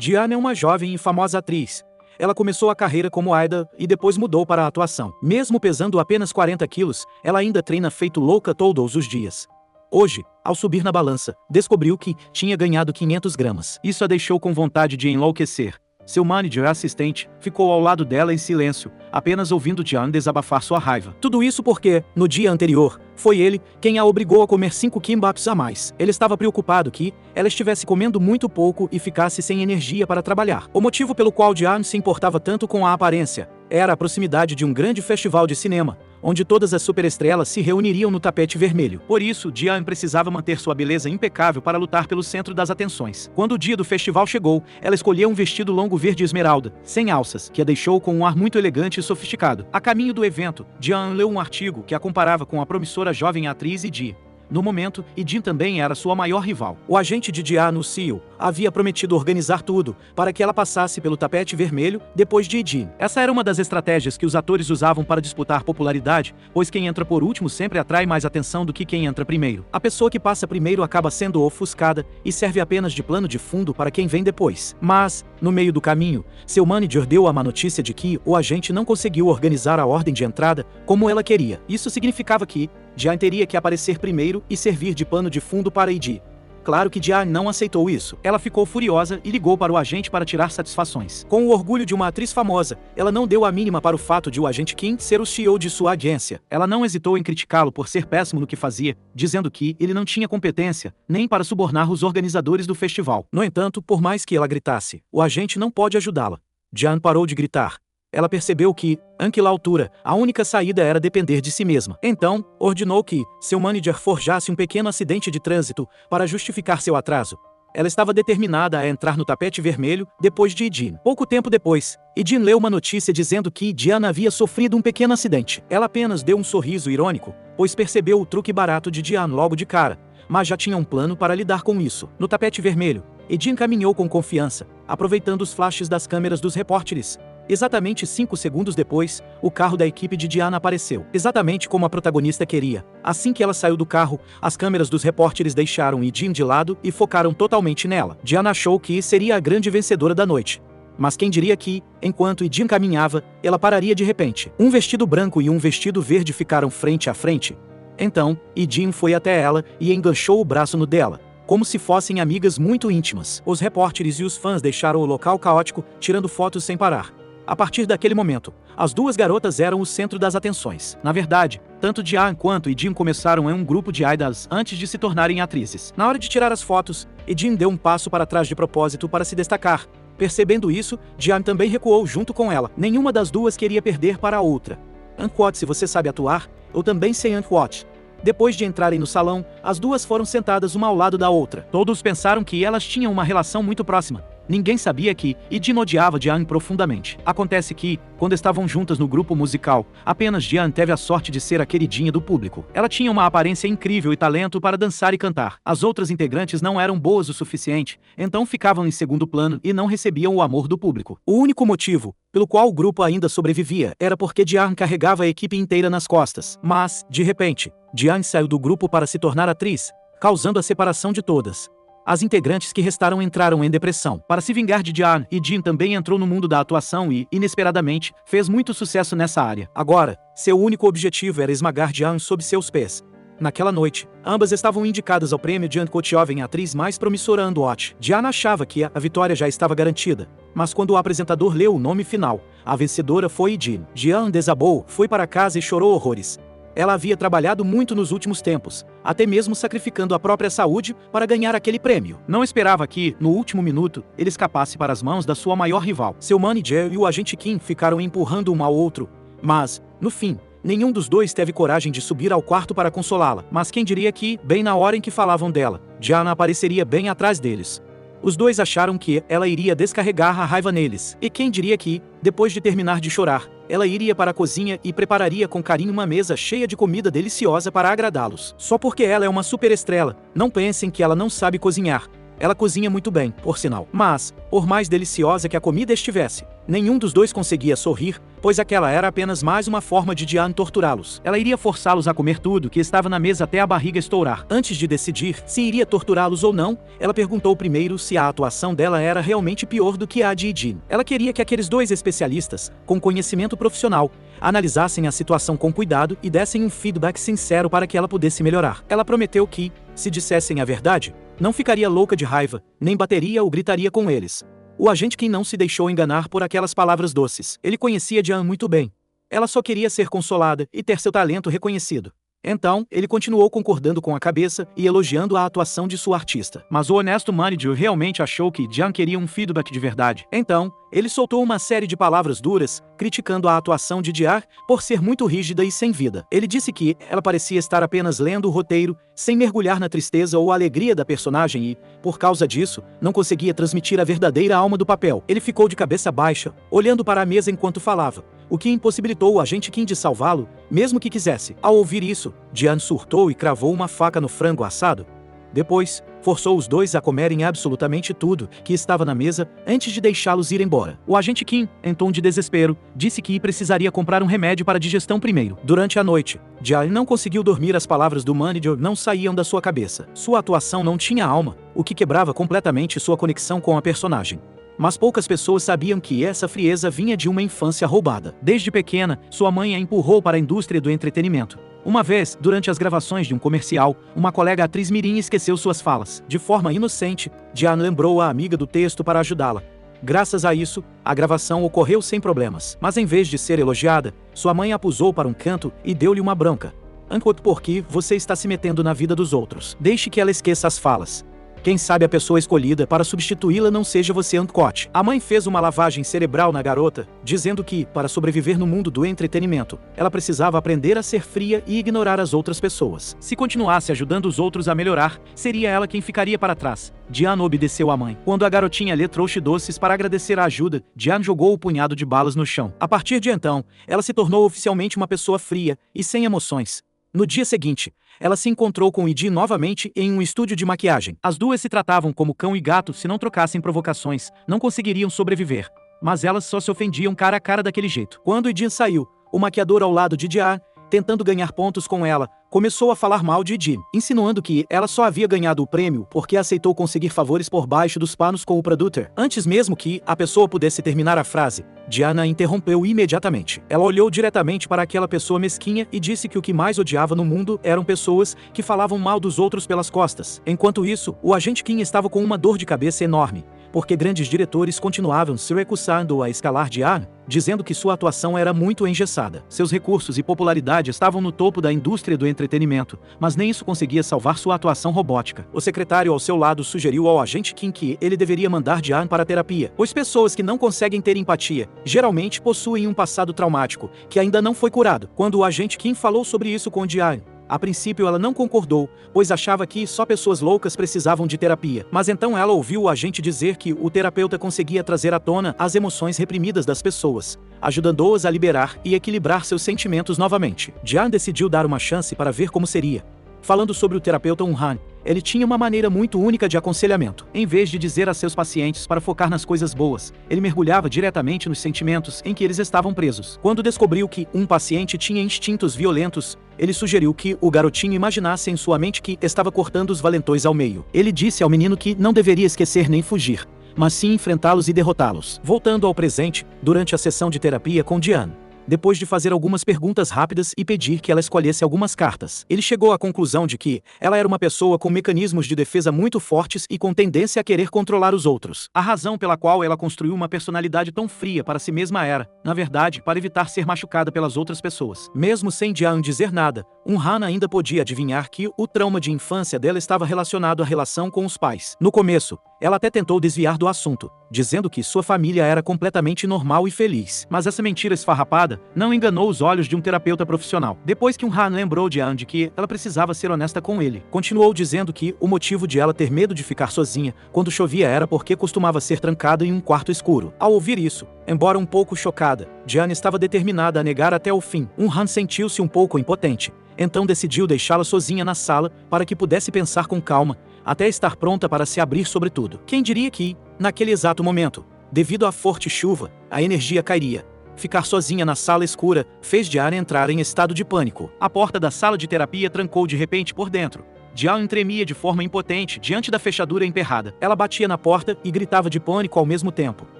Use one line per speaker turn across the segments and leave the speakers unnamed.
Diana é uma jovem e famosa atriz. Ela começou a carreira como idol e depois mudou para a atuação. Mesmo pesando apenas 40 quilos, ela ainda treina feito louca todos os dias. Hoje, ao subir na balança, descobriu que tinha ganhado 500 gramas. Isso a deixou com vontade de enlouquecer. Seu manager assistente ficou ao lado dela em silêncio, apenas ouvindo Diana desabafar sua raiva. Tudo isso porque, no dia anterior, foi ele quem a obrigou a comer 5 kimbaps a mais. Ele estava preocupado que ela estivesse comendo muito pouco e ficasse sem energia para trabalhar. O motivo pelo qual Diana se importava tanto com a aparência era a proximidade de um grande festival de cinema, onde todas as superestrelas se reuniriam no tapete vermelho. Por isso, Diana precisava manter sua beleza impecável para lutar pelo centro das atenções. Quando o dia do festival chegou, ela escolheu um vestido longo verde esmeralda, sem alças, que a deixou com um ar muito elegante e sofisticado. A caminho do evento, Diana leu um artigo que a comparava com a promissora jovem atriz Idi. No momento, Idin também era sua maior rival. O agente de Diana, o CEO, havia prometido organizar tudo para que ela passasse pelo tapete vermelho depois de Idin. Essa era uma das estratégias que os atores usavam para disputar popularidade, pois quem entra por último sempre atrai mais atenção do que quem entra primeiro. A pessoa que passa primeiro acaba sendo ofuscada e serve apenas de plano de fundo para quem vem depois. Mas, no meio do caminho, seu manager deu a má notícia de que o agente não conseguiu organizar a ordem de entrada como ela queria. Isso significava que Diana teria que aparecer primeiro e servir de pano de fundo para Idi. Claro que Diana não aceitou isso. Ela ficou furiosa e ligou para o agente para tirar satisfações. Com o orgulho de uma atriz famosa, ela não deu a mínima para o fato de o agente Kim ser o CEO de sua agência. Ela não hesitou em criticá-lo por ser péssimo no que fazia, dizendo que ele não tinha competência nem para subornar os organizadores do festival. No entanto, por mais que ela gritasse, o agente não pode ajudá-la. Diana parou de gritar. Ela percebeu que, àquela altura, a única saída era depender de si mesma. Então, ordenou que seu manager forjasse um pequeno acidente de trânsito para justificar seu atraso. Ela estava determinada a entrar no tapete vermelho depois de Idin. Pouco tempo depois, Idin leu uma notícia dizendo que Diana havia sofrido um pequeno acidente. Ela apenas deu um sorriso irônico, pois percebeu o truque barato de Diana logo de cara, mas já tinha um plano para lidar com isso. No tapete vermelho, Idin caminhou com confiança, aproveitando os flashes das câmeras dos repórteres. Exatamente 5 segundos depois, o carro da equipe de Diana apareceu, exatamente como a protagonista queria. Assim que ela saiu do carro, as câmeras dos repórteres deixaram Idin de lado e focaram totalmente nela. Diana achou que seria a grande vencedora da noite. Mas quem diria que, enquanto Idin caminhava, ela pararia de repente. Um vestido branco e um vestido verde ficaram frente a frente. Então, Idin foi até ela e enganchou o braço no dela, como se fossem amigas muito íntimas. Os repórteres e os fãs deixaram o local caótico, tirando fotos sem parar. A partir daquele momento, as duas garotas eram o centro das atenções. Na verdade, tanto Diana quanto Idin começaram em um grupo de idols antes de se tornarem atrizes. Na hora de tirar as fotos, Idin deu um passo para trás de propósito para se destacar. Percebendo isso, Diana também recuou junto com ela. Nenhuma das duas queria perder para a outra. Unquote, se você sabe atuar, eu também sei unquote. Depois de entrarem no salão, as duas foram sentadas uma ao lado da outra. Todos pensaram que elas tinham uma relação muito próxima. Ninguém sabia que Idin odiava Diana profundamente. Acontece que, quando estavam juntas no grupo musical, apenas Diana teve a sorte de ser a queridinha do público. Ela tinha uma aparência incrível e talento para dançar e cantar. As outras integrantes não eram boas o suficiente, então ficavam em segundo plano e não recebiam o amor do público. O único motivo pelo qual o grupo ainda sobrevivia era porque Diana carregava a equipe inteira nas costas. Mas, de repente, Diana saiu do grupo para se tornar atriz, causando a separação de todas. As integrantes que restaram entraram em depressão. Para se vingar de Diana, Idin também entrou no mundo da atuação e, inesperadamente, fez muito sucesso nessa área. Agora, seu único objetivo era esmagar Diana sob seus pés. Naquela noite, ambas estavam indicadas ao prêmio de Unquote Jovem Atriz Mais Promissora Unquote. Diana achava que a vitória já estava garantida, mas quando o apresentador leu o nome final, a vencedora foi Idin. Diana desabou, foi para casa e chorou horrores. Ela havia trabalhado muito nos últimos tempos, até mesmo sacrificando a própria saúde para ganhar aquele prêmio. Não esperava que, no último minuto, ele escapasse para as mãos da sua maior rival. Seu manager e o agente Kim ficaram empurrando um ao outro, mas, no fim, nenhum dos dois teve coragem de subir ao quarto para consolá-la. Mas quem diria que, bem na hora em que falavam dela, Diana apareceria bem atrás deles. Os dois acharam que ela iria descarregar a raiva neles. E quem diria que, depois de terminar de chorar, ela iria para a cozinha e prepararia com carinho uma mesa cheia de comida deliciosa para agradá-los. Só porque ela é uma superestrela, não pensem que ela não sabe cozinhar. Ela cozinha muito bem, por sinal. Mas, por mais deliciosa que a comida estivesse, Nenhum dos dois conseguia sorrir, pois aquela era apenas mais uma forma de Diane torturá-los. Ela iria forçá-los a comer tudo que estava na mesa até a barriga estourar. Antes de decidir se iria torturá-los ou não, ela perguntou primeiro se a atuação dela era realmente pior do que a de Jean. Ela queria que aqueles dois especialistas, com conhecimento profissional, analisassem a situação com cuidado e dessem um feedback sincero para que ela pudesse melhorar. Ela prometeu que, se dissessem a verdade, não ficaria louca de raiva, nem bateria ou gritaria com eles. O agente Kim não se deixou enganar por aquelas palavras doces. Ele conhecia Diane muito bem. Ela só queria ser consolada e ter seu talento reconhecido. Então, ele continuou concordando com a cabeça e elogiando a atuação de sua artista. Mas o honesto manager realmente achou que Diane queria um feedback de verdade. Então, ele soltou uma série de palavras duras, criticando a atuação de Diane por ser muito rígida e sem vida. Ele disse que ela parecia estar apenas lendo o roteiro, sem mergulhar na tristeza ou alegria da personagem e, por causa disso, não conseguia transmitir a verdadeira alma do papel. Ele ficou de cabeça baixa, olhando para a mesa enquanto falava, o que impossibilitou o agente Kim de salvá-lo, mesmo que quisesse. Ao ouvir isso, Diane surtou e cravou uma faca no frango assado. Depois, forçou os dois a comerem absolutamente tudo que estava na mesa antes de deixá-los ir embora. O agente Kim, em tom de desespero, disse que precisaria comprar um remédio para a digestão primeiro. Durante a noite, Diane não conseguiu dormir. As palavras do manager não saíam da sua cabeça. Sua atuação não tinha alma, o que quebrava completamente sua conexão com a personagem. Mas poucas pessoas sabiam que essa frieza vinha de uma infância roubada. Desde pequena, sua mãe a empurrou para a indústria do entretenimento. Uma vez, durante as gravações de um comercial, uma colega atriz mirim esqueceu suas falas. De forma inocente, Diane lembrou a amiga do texto para ajudá-la. Graças a isso, a gravação ocorreu sem problemas. Mas em vez de ser elogiada, sua mãe a pusou para um canto e deu-lhe uma bronca. Enquanto porque você está se metendo na vida dos outros. Deixe que ela esqueça as falas. Quem sabe a pessoa escolhida para substituí-la não seja você, Ancote. A mãe fez uma lavagem cerebral na garota, dizendo que, para sobreviver no mundo do entretenimento, ela precisava aprender a ser fria e ignorar as outras pessoas. Se continuasse ajudando os outros a melhorar, seria ela quem ficaria para trás. Diane obedeceu à mãe. Quando a garotinha lhe trouxe doces para agradecer a ajuda, Diane jogou o punhado de balas no chão. A partir de então, ela se tornou oficialmente uma pessoa fria e sem emoções. No dia seguinte, ela se encontrou com Idi novamente em um estúdio de maquiagem. As duas se tratavam como cão e gato. Se não trocassem provocações, não conseguiriam sobreviver. Mas elas só se ofendiam cara a cara daquele jeito. Quando Idi saiu, o maquiador ao lado de Diane, tentando ganhar pontos com ela, começou a falar mal de Idi, insinuando que ela só havia ganhado o prêmio porque aceitou conseguir favores por baixo dos panos com o produtor. Antes mesmo que a pessoa pudesse terminar a frase, Diana interrompeu imediatamente. Ela olhou diretamente para aquela pessoa mesquinha e disse que o que mais odiava no mundo eram pessoas que falavam mal dos outros pelas costas. Enquanto isso, o agente Kim estava com uma dor de cabeça enorme, porque grandes diretores continuavam se recusando a escalar Diane, dizendo que sua atuação era muito engessada. Seus recursos e popularidade estavam no topo da indústria do entretenimento, mas nem isso conseguia salvar sua atuação robótica. O secretário ao seu lado sugeriu ao agente Kim que ele deveria mandar Diane para a terapia, pois pessoas que não conseguem ter empatia geralmente possuem um passado traumático que ainda não foi curado. Quando o agente Kim falou sobre isso com Diane, a princípio ela não concordou, pois achava que só pessoas loucas precisavam de terapia. Mas então ela ouviu o agente dizer que o terapeuta conseguia trazer à tona as emoções reprimidas das pessoas, ajudando-as a liberar e equilibrar seus sentimentos novamente. Diane decidiu dar uma chance para ver como seria. Falando sobre o terapeuta Han, ele tinha uma maneira muito única de aconselhamento. Em vez de dizer a seus pacientes para focar nas coisas boas, ele mergulhava diretamente nos sentimentos em que eles estavam presos. Quando descobriu que um paciente tinha instintos violentos, ele sugeriu que o garotinho imaginasse em sua mente que estava cortando os valentões ao meio. Ele disse ao menino que não deveria esquecer nem fugir, mas sim enfrentá-los e derrotá-los. Voltando ao presente, durante a sessão de terapia com Diane, depois de fazer algumas perguntas rápidas e pedir que ela escolhesse algumas cartas, ele chegou à conclusão de que ela era uma pessoa com mecanismos de defesa muito fortes e com tendência a querer controlar os outros. A razão pela qual ela construiu uma personalidade tão fria para si mesma era, na verdade, para evitar ser machucada pelas outras pessoas. Mesmo sem Diane dizer nada, Han ainda podia adivinhar que o trauma de infância dela estava relacionado à relação com os pais. No começo, ela até tentou desviar do assunto, dizendo que sua família era completamente normal e feliz. Mas essa mentira esfarrapada não enganou os olhos de um terapeuta profissional. Depois que Han lembrou Diane de que ela precisava ser honesta com ele, continuou dizendo que o motivo de ela ter medo de ficar sozinha quando chovia era porque costumava ser trancada em um quarto escuro. Ao ouvir isso, embora um pouco chocada, Diane estava determinada a negar até o fim. Han sentiu-se um pouco impotente, então decidiu deixá-la sozinha na sala para que pudesse pensar com calma, até estar pronta para se abrir sobre tudo. Quem diria que, naquele exato momento, Devido à forte chuva, a energia cairia. Ficar sozinha na sala escura fez Diane entrar em estado de pânico. A porta da sala de terapia trancou de repente por dentro. Diane tremia de forma impotente diante da fechadura emperrada. Ela batia na porta e gritava de pânico ao mesmo tempo.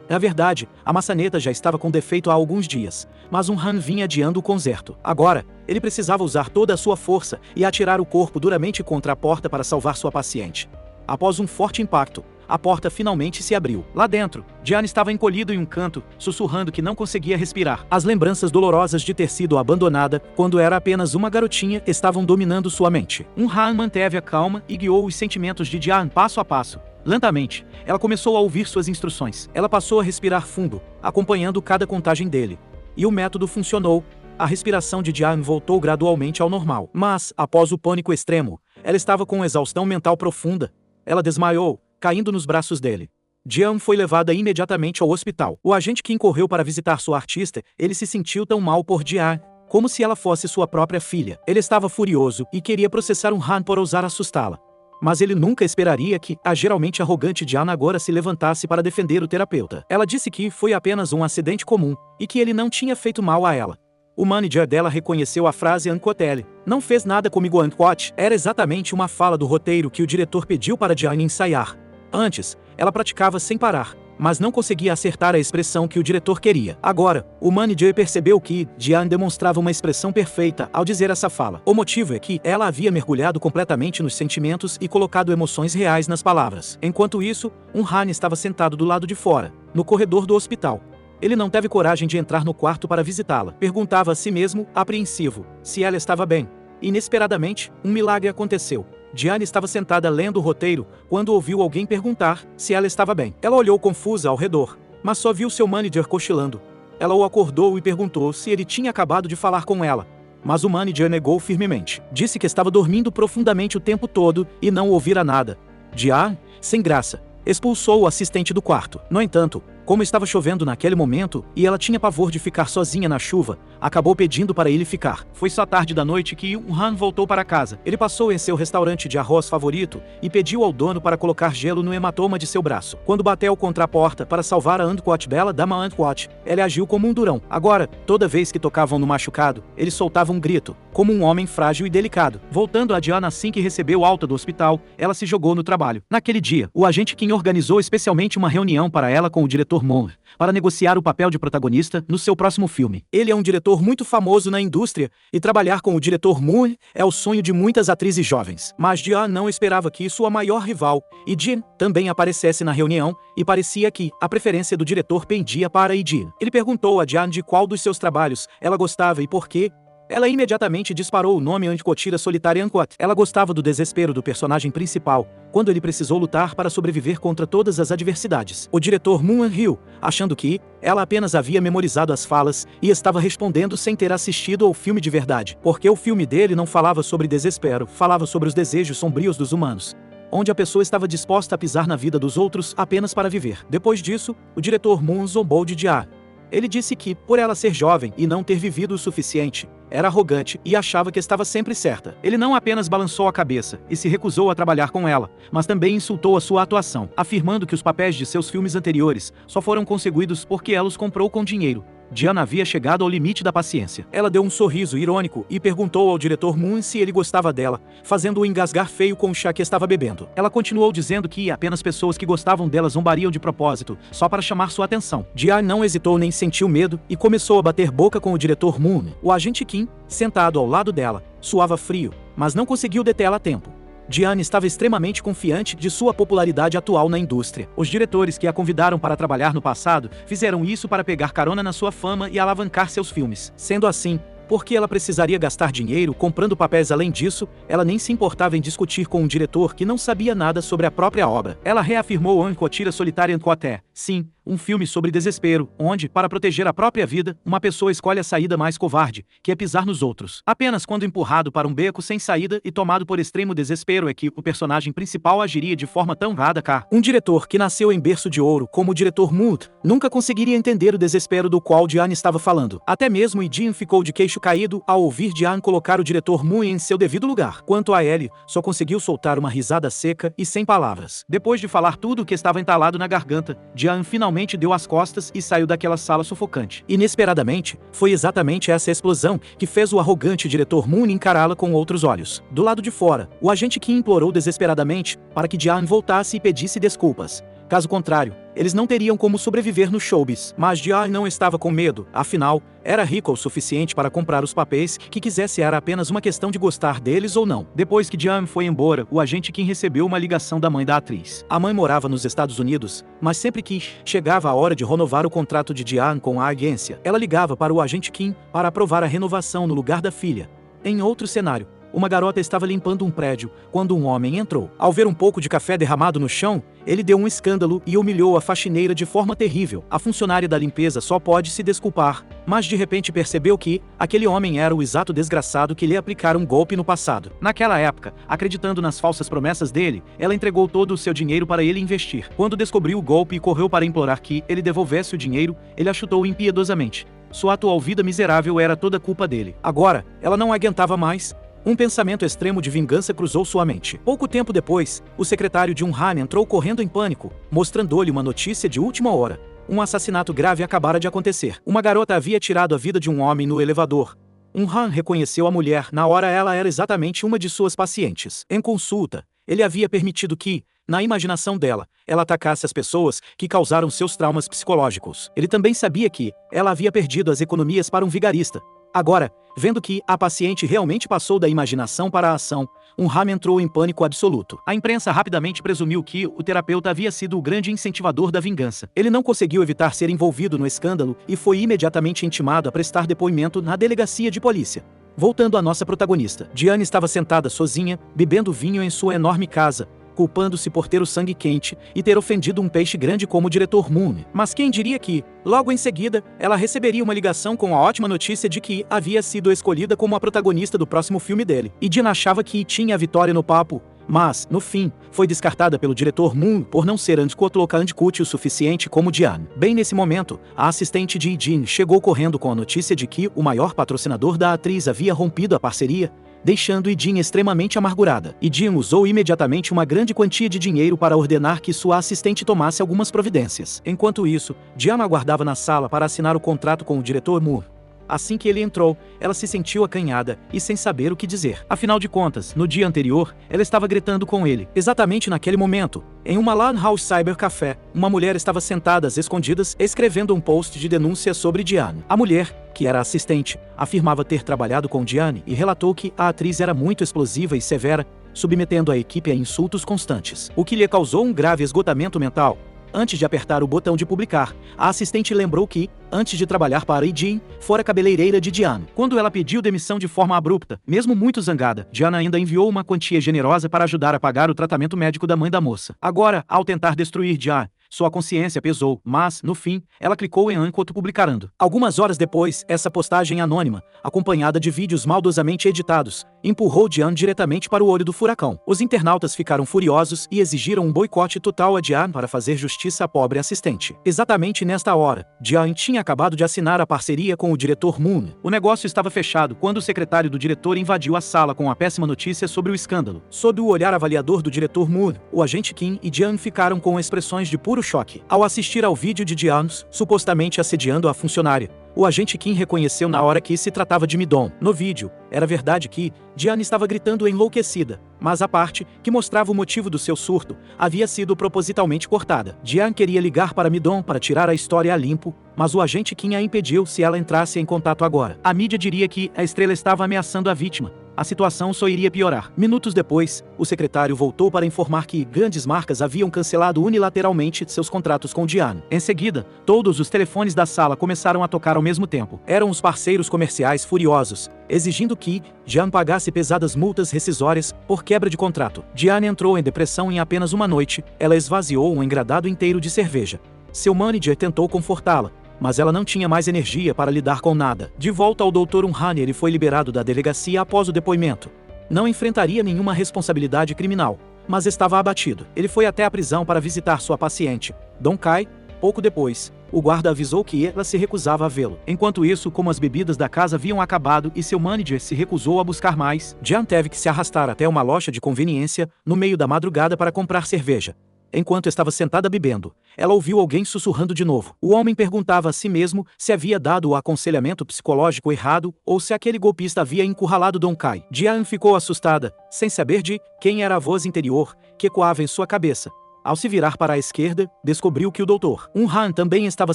Na verdade, a maçaneta já estava com defeito há alguns dias, mas Han vinha adiando o conserto. Agora, ele precisava usar toda a sua força e atirar o corpo duramente contra a porta para salvar sua paciente. Após um forte impacto, a porta finalmente se abriu. Lá dentro, Diane estava encolhido em um canto, sussurrando que não conseguia respirar. As lembranças dolorosas de ter sido abandonada quando era apenas uma garotinha estavam dominando sua mente. Han manteve a calma e guiou os sentimentos de Diane passo a passo. Lentamente, ela começou a ouvir suas instruções. Ela passou a respirar fundo, acompanhando cada contagem dele. E o método funcionou. A respiração de Diane voltou gradualmente ao normal. Mas, após o pânico extremo, ela estava com exaustão mental profunda. Ela desmaiou, caindo nos braços dele. Diane foi levada imediatamente ao hospital. O agente Kim correu para visitar sua artista. Ele se sentiu tão mal por Diane, como se ela fosse sua própria filha. Ele estava furioso e queria processar Han por ousar assustá-la. Mas ele nunca esperaria que a geralmente arrogante Diane agora se levantasse para defender o terapeuta. Ela disse que foi apenas um acidente comum e que ele não tinha feito mal a ela. O manager dela reconheceu a frase Unquote. Não fez nada comigo Unquote. Era exatamente uma fala do roteiro que o diretor pediu para Diane ensaiar. Antes, ela praticava sem parar, mas não conseguia acertar a expressão que o diretor queria. Agora, o manager percebeu que Diane demonstrava uma expressão perfeita ao dizer essa fala. O motivo é que ela havia mergulhado completamente nos sentimentos e colocado emoções reais nas palavras. Enquanto isso, Han estava sentado do lado de fora, no corredor do hospital. Ele não teve coragem de entrar no quarto para visitá-la. Perguntava a si mesmo, apreensivo, se ela estava bem. Inesperadamente, um milagre aconteceu. Diane estava sentada lendo o roteiro quando ouviu alguém perguntar se ela estava bem. Ela olhou confusa ao redor, mas só viu seu manager cochilando. Ela o acordou e perguntou se ele tinha acabado de falar com ela. Mas o manager negou firmemente. Disse que estava dormindo profundamente o tempo todo e não ouvira nada. Diane, sem graça, expulsou o assistente do quarto. No entanto, como estava chovendo naquele momento e ela tinha pavor de ficar sozinha na chuva, acabou pedindo para ele ficar. Foi só tarde da noite que Han voltou para casa. Ele passou em seu restaurante de arroz favorito e pediu ao dono para colocar gelo no hematoma de seu braço. Quando bateu contra a porta para salvar a Unquote bela dama Unquote, ele agiu como um durão. Agora, toda vez que tocavam no machucado, ele soltava um grito, como um homem frágil e delicado. Voltando a Diane assim que recebeu alta do hospital, ela se jogou no trabalho. Naquele dia, o agente Kim organizou especialmente uma reunião para ela com o diretor Moore, para negociar o papel de protagonista no seu próximo filme. Ele é um diretor muito famoso na indústria, e trabalhar com o diretor Moore é o sonho de muitas atrizes jovens. Mas Diane não esperava que sua maior rival, Jean, também aparecesse na reunião, e parecia que a preferência do diretor pendia para Jean. Ele perguntou a Diane de qual dos seus trabalhos ela gostava e por quê. Ela imediatamente disparou o nome Anticotira Solitária Unquote. Ela gostava do desespero do personagem principal, quando ele precisou lutar para sobreviver contra todas as adversidades. O diretor Moon riu, achando que ela apenas havia memorizado as falas e estava respondendo sem ter assistido ao filme de verdade, porque o filme dele não falava sobre desespero, falava sobre os desejos sombrios dos humanos, onde a pessoa estava disposta a pisar na vida dos outros apenas para viver. Depois disso, o diretor Moon zombou de Diane. Ele disse que, por ela ser jovem e não ter vivido o suficiente, era arrogante e achava que estava sempre certa. Ele não apenas balançou a cabeça e se recusou a trabalhar com ela, mas também insultou a sua atuação, afirmando que os papéis de seus filmes anteriores só foram conseguidos porque ela os comprou com dinheiro. Diane havia chegado ao limite da paciência. Ela deu um sorriso irônico e perguntou ao diretor Moon se ele gostava dela, fazendo-o engasgar feio com o chá que estava bebendo. Ela continuou dizendo que apenas pessoas que gostavam dela zombariam de propósito, só para chamar sua atenção. Diane não hesitou nem sentiu medo e começou a bater boca com o diretor Moon. O agente Kim, sentado ao lado dela, suava frio, mas não conseguiu detê-la a tempo. Diane estava extremamente confiante de sua popularidade atual na indústria. Os diretores que a convidaram para trabalhar no passado fizeram isso para pegar carona na sua fama e alavancar seus filmes. Sendo assim, porque ela precisaria gastar dinheiro comprando papéis. Além disso, ela nem se importava em discutir com um diretor que não sabia nada sobre a própria obra. Ela reafirmou Anticotira Solitária Unquote. Sim, um filme sobre desespero, onde, para proteger a própria vida, uma pessoa escolhe a saída mais covarde, que é pisar nos outros. Apenas quando empurrado para um beco sem saída e tomado por extremo desespero é que o personagem principal agiria de forma tão radical. Um diretor que nasceu em berço de ouro, como o diretor Mood, nunca conseguiria entender o desespero do qual Diane estava falando. Até mesmo Jean ficou de queixo queixo caído ao ouvir Diane colocar o diretor Moon em seu devido lugar. Quanto a Ellie, só conseguiu soltar uma risada seca e sem palavras. Depois de falar tudo o que estava entalado na garganta, Diane finalmente deu as costas e saiu daquela sala sufocante. Inesperadamente, foi exatamente essa explosão que fez o arrogante diretor Moon encará-la com outros olhos. Do lado de fora, o agente Kim implorou desesperadamente para que Diane voltasse e pedisse desculpas. Caso contrário, eles não teriam como sobreviver no showbiz. Mas Diane não estava com medo, afinal, era rica o suficiente para comprar os papéis que quisesse, era apenas uma questão de gostar deles ou não. Depois que Diane foi embora, o agente Kim recebeu uma ligação da mãe da atriz. A mãe morava nos Estados Unidos, mas sempre que chegava a hora de renovar o contrato de Diane com a agência, ela ligava para o agente Kim para aprovar a renovação no lugar da filha. Em outro cenário, uma garota estava limpando um prédio quando um homem entrou. Ao ver um pouco de café derramado no chão, ele deu um escândalo e humilhou a faxineira de forma terrível. A funcionária da limpeza só pode se desculpar, mas de repente percebeu que aquele homem era o exato desgraçado que lhe aplicara um golpe no passado. Naquela época, acreditando nas falsas promessas dele, ela entregou todo o seu dinheiro para ele investir. Quando descobriu o golpe e correu para implorar que ele devolvesse o dinheiro, ele a chutou impiedosamente. Sua atual vida miserável era toda culpa dele. Agora, ela não aguentava mais. Um pensamento extremo de vingança cruzou sua mente. Pouco tempo depois, o secretário de Han entrou correndo em pânico, mostrando-lhe uma notícia de última hora. Um assassinato grave acabara de acontecer. Uma garota havia tirado a vida de um homem no elevador. Han reconheceu a mulher. Na hora ela era exatamente uma de suas pacientes. Em consulta, ele havia permitido que, na imaginação dela, ela atacasse as pessoas que causaram seus traumas psicológicos. Ele também sabia que ela havia perdido as economias para um vigarista. Agora, vendo que a paciente realmente passou da imaginação para a ação, Han entrou em pânico absoluto. A imprensa rapidamente presumiu que o terapeuta havia sido o grande incentivador da vingança. Ele não conseguiu evitar ser envolvido no escândalo e foi imediatamente intimado a prestar depoimento na delegacia de polícia. Voltando à nossa protagonista, Diane estava sentada sozinha, bebendo vinho em sua enorme casa, culpando-se por ter o sangue quente e ter ofendido um peixe grande como o diretor Moon. Mas quem diria que, logo em seguida, ela receberia uma ligação com a ótima notícia de que havia sido escolhida como a protagonista do próximo filme dele. E Diane achava que tinha a vitória no papo, mas, no fim, foi descartada pelo diretor Moon por não ser anticut o suficiente como Diane. Bem nesse momento, a assistente de Jean chegou correndo com a notícia de que o maior patrocinador da atriz havia rompido a parceria, deixando Jean extremamente amargurada. Jean usou imediatamente uma grande quantia de dinheiro para ordenar que sua assistente tomasse algumas providências. Enquanto isso, Diane aguardava na sala para assinar o contrato com o diretor Moore. Assim que ele entrou, ela se sentiu acanhada e sem saber o que dizer. Afinal de contas, no dia anterior, ela estava gritando com ele. Exatamente naquele momento, em uma Lan House Cyber Café, uma mulher estava sentada às escondidas, escrevendo um post de denúncia sobre Diane. A mulher, que era assistente, afirmava ter trabalhado com Diane e relatou que a atriz era muito explosiva e severa, submetendo a equipe a insultos constantes, o que lhe causou um grave esgotamento mental. Antes de apertar o botão de publicar, a assistente lembrou que, antes de trabalhar para Jean, fora cabeleireira de Diane. Quando ela pediu demissão de forma abrupta, mesmo muito zangada, Diane ainda enviou uma quantia generosa para ajudar a pagar o tratamento médico da mãe da moça. Agora, ao tentar destruir Diane, sua consciência pesou, mas, no fim, ela clicou em Unquote publicando. Algumas horas depois, essa postagem anônima, acompanhada de vídeos maldosamente editados, empurrou Diane diretamente para o olho do furacão. Os internautas ficaram furiosos e exigiram um boicote total a Diane para fazer justiça à pobre assistente. Exatamente nesta hora, Diane tinha acabado de assinar a parceria com o diretor Moon. O negócio estava fechado quando o secretário do diretor invadiu a sala com a péssima notícia sobre o escândalo. Sob o olhar avaliador do diretor Moon, o agente Kim e Diane ficaram com expressões de puro choque. Ao assistir ao vídeo de Diane, supostamente assediando a funcionária, o agente Kim reconheceu na hora que se tratava de Midon. No vídeo, era verdade que Diane estava gritando enlouquecida, mas a parte que mostrava o motivo do seu surto havia sido propositalmente cortada. Diane queria ligar para Midon para tirar a história a limpo, mas o agente Kim a impediu se ela entrasse em contato agora. A mídia diria que a estrela estava ameaçando a vítima. A situação só iria piorar. Minutos depois, o secretário voltou para informar que grandes marcas haviam cancelado unilateralmente seus contratos com Diane. Em seguida, todos os telefones da sala começaram a tocar ao mesmo tempo. Eram os parceiros comerciais furiosos, exigindo que Diane pagasse pesadas multas rescisórias por quebra de contrato. Diane entrou em depressão em apenas uma noite. Ela esvaziou um engradado inteiro de cerveja. Seu manager tentou confortá-la, mas ela não tinha mais energia para lidar com nada. De volta ao Dr. Han, ele foi liberado da delegacia após o depoimento. Não enfrentaria nenhuma responsabilidade criminal, mas estava abatido. Ele foi até a prisão para visitar sua paciente, Dong Kai. Pouco depois, o guarda avisou que ela se recusava a vê-lo. Enquanto isso, como as bebidas da casa haviam acabado e seu manager se recusou a buscar mais, Jean teve que se arrastar até uma loja de conveniência, no meio da madrugada para comprar cerveja. Enquanto estava sentada bebendo, ela ouviu alguém sussurrando de novo. O homem perguntava a si mesmo se havia dado o aconselhamento psicológico errado ou se aquele golpista havia encurralado Dong Cai. Jian ficou assustada, sem saber de quem era a voz interior que ecoava em sua cabeça. Ao se virar para a esquerda, descobriu que o Dr. Han também estava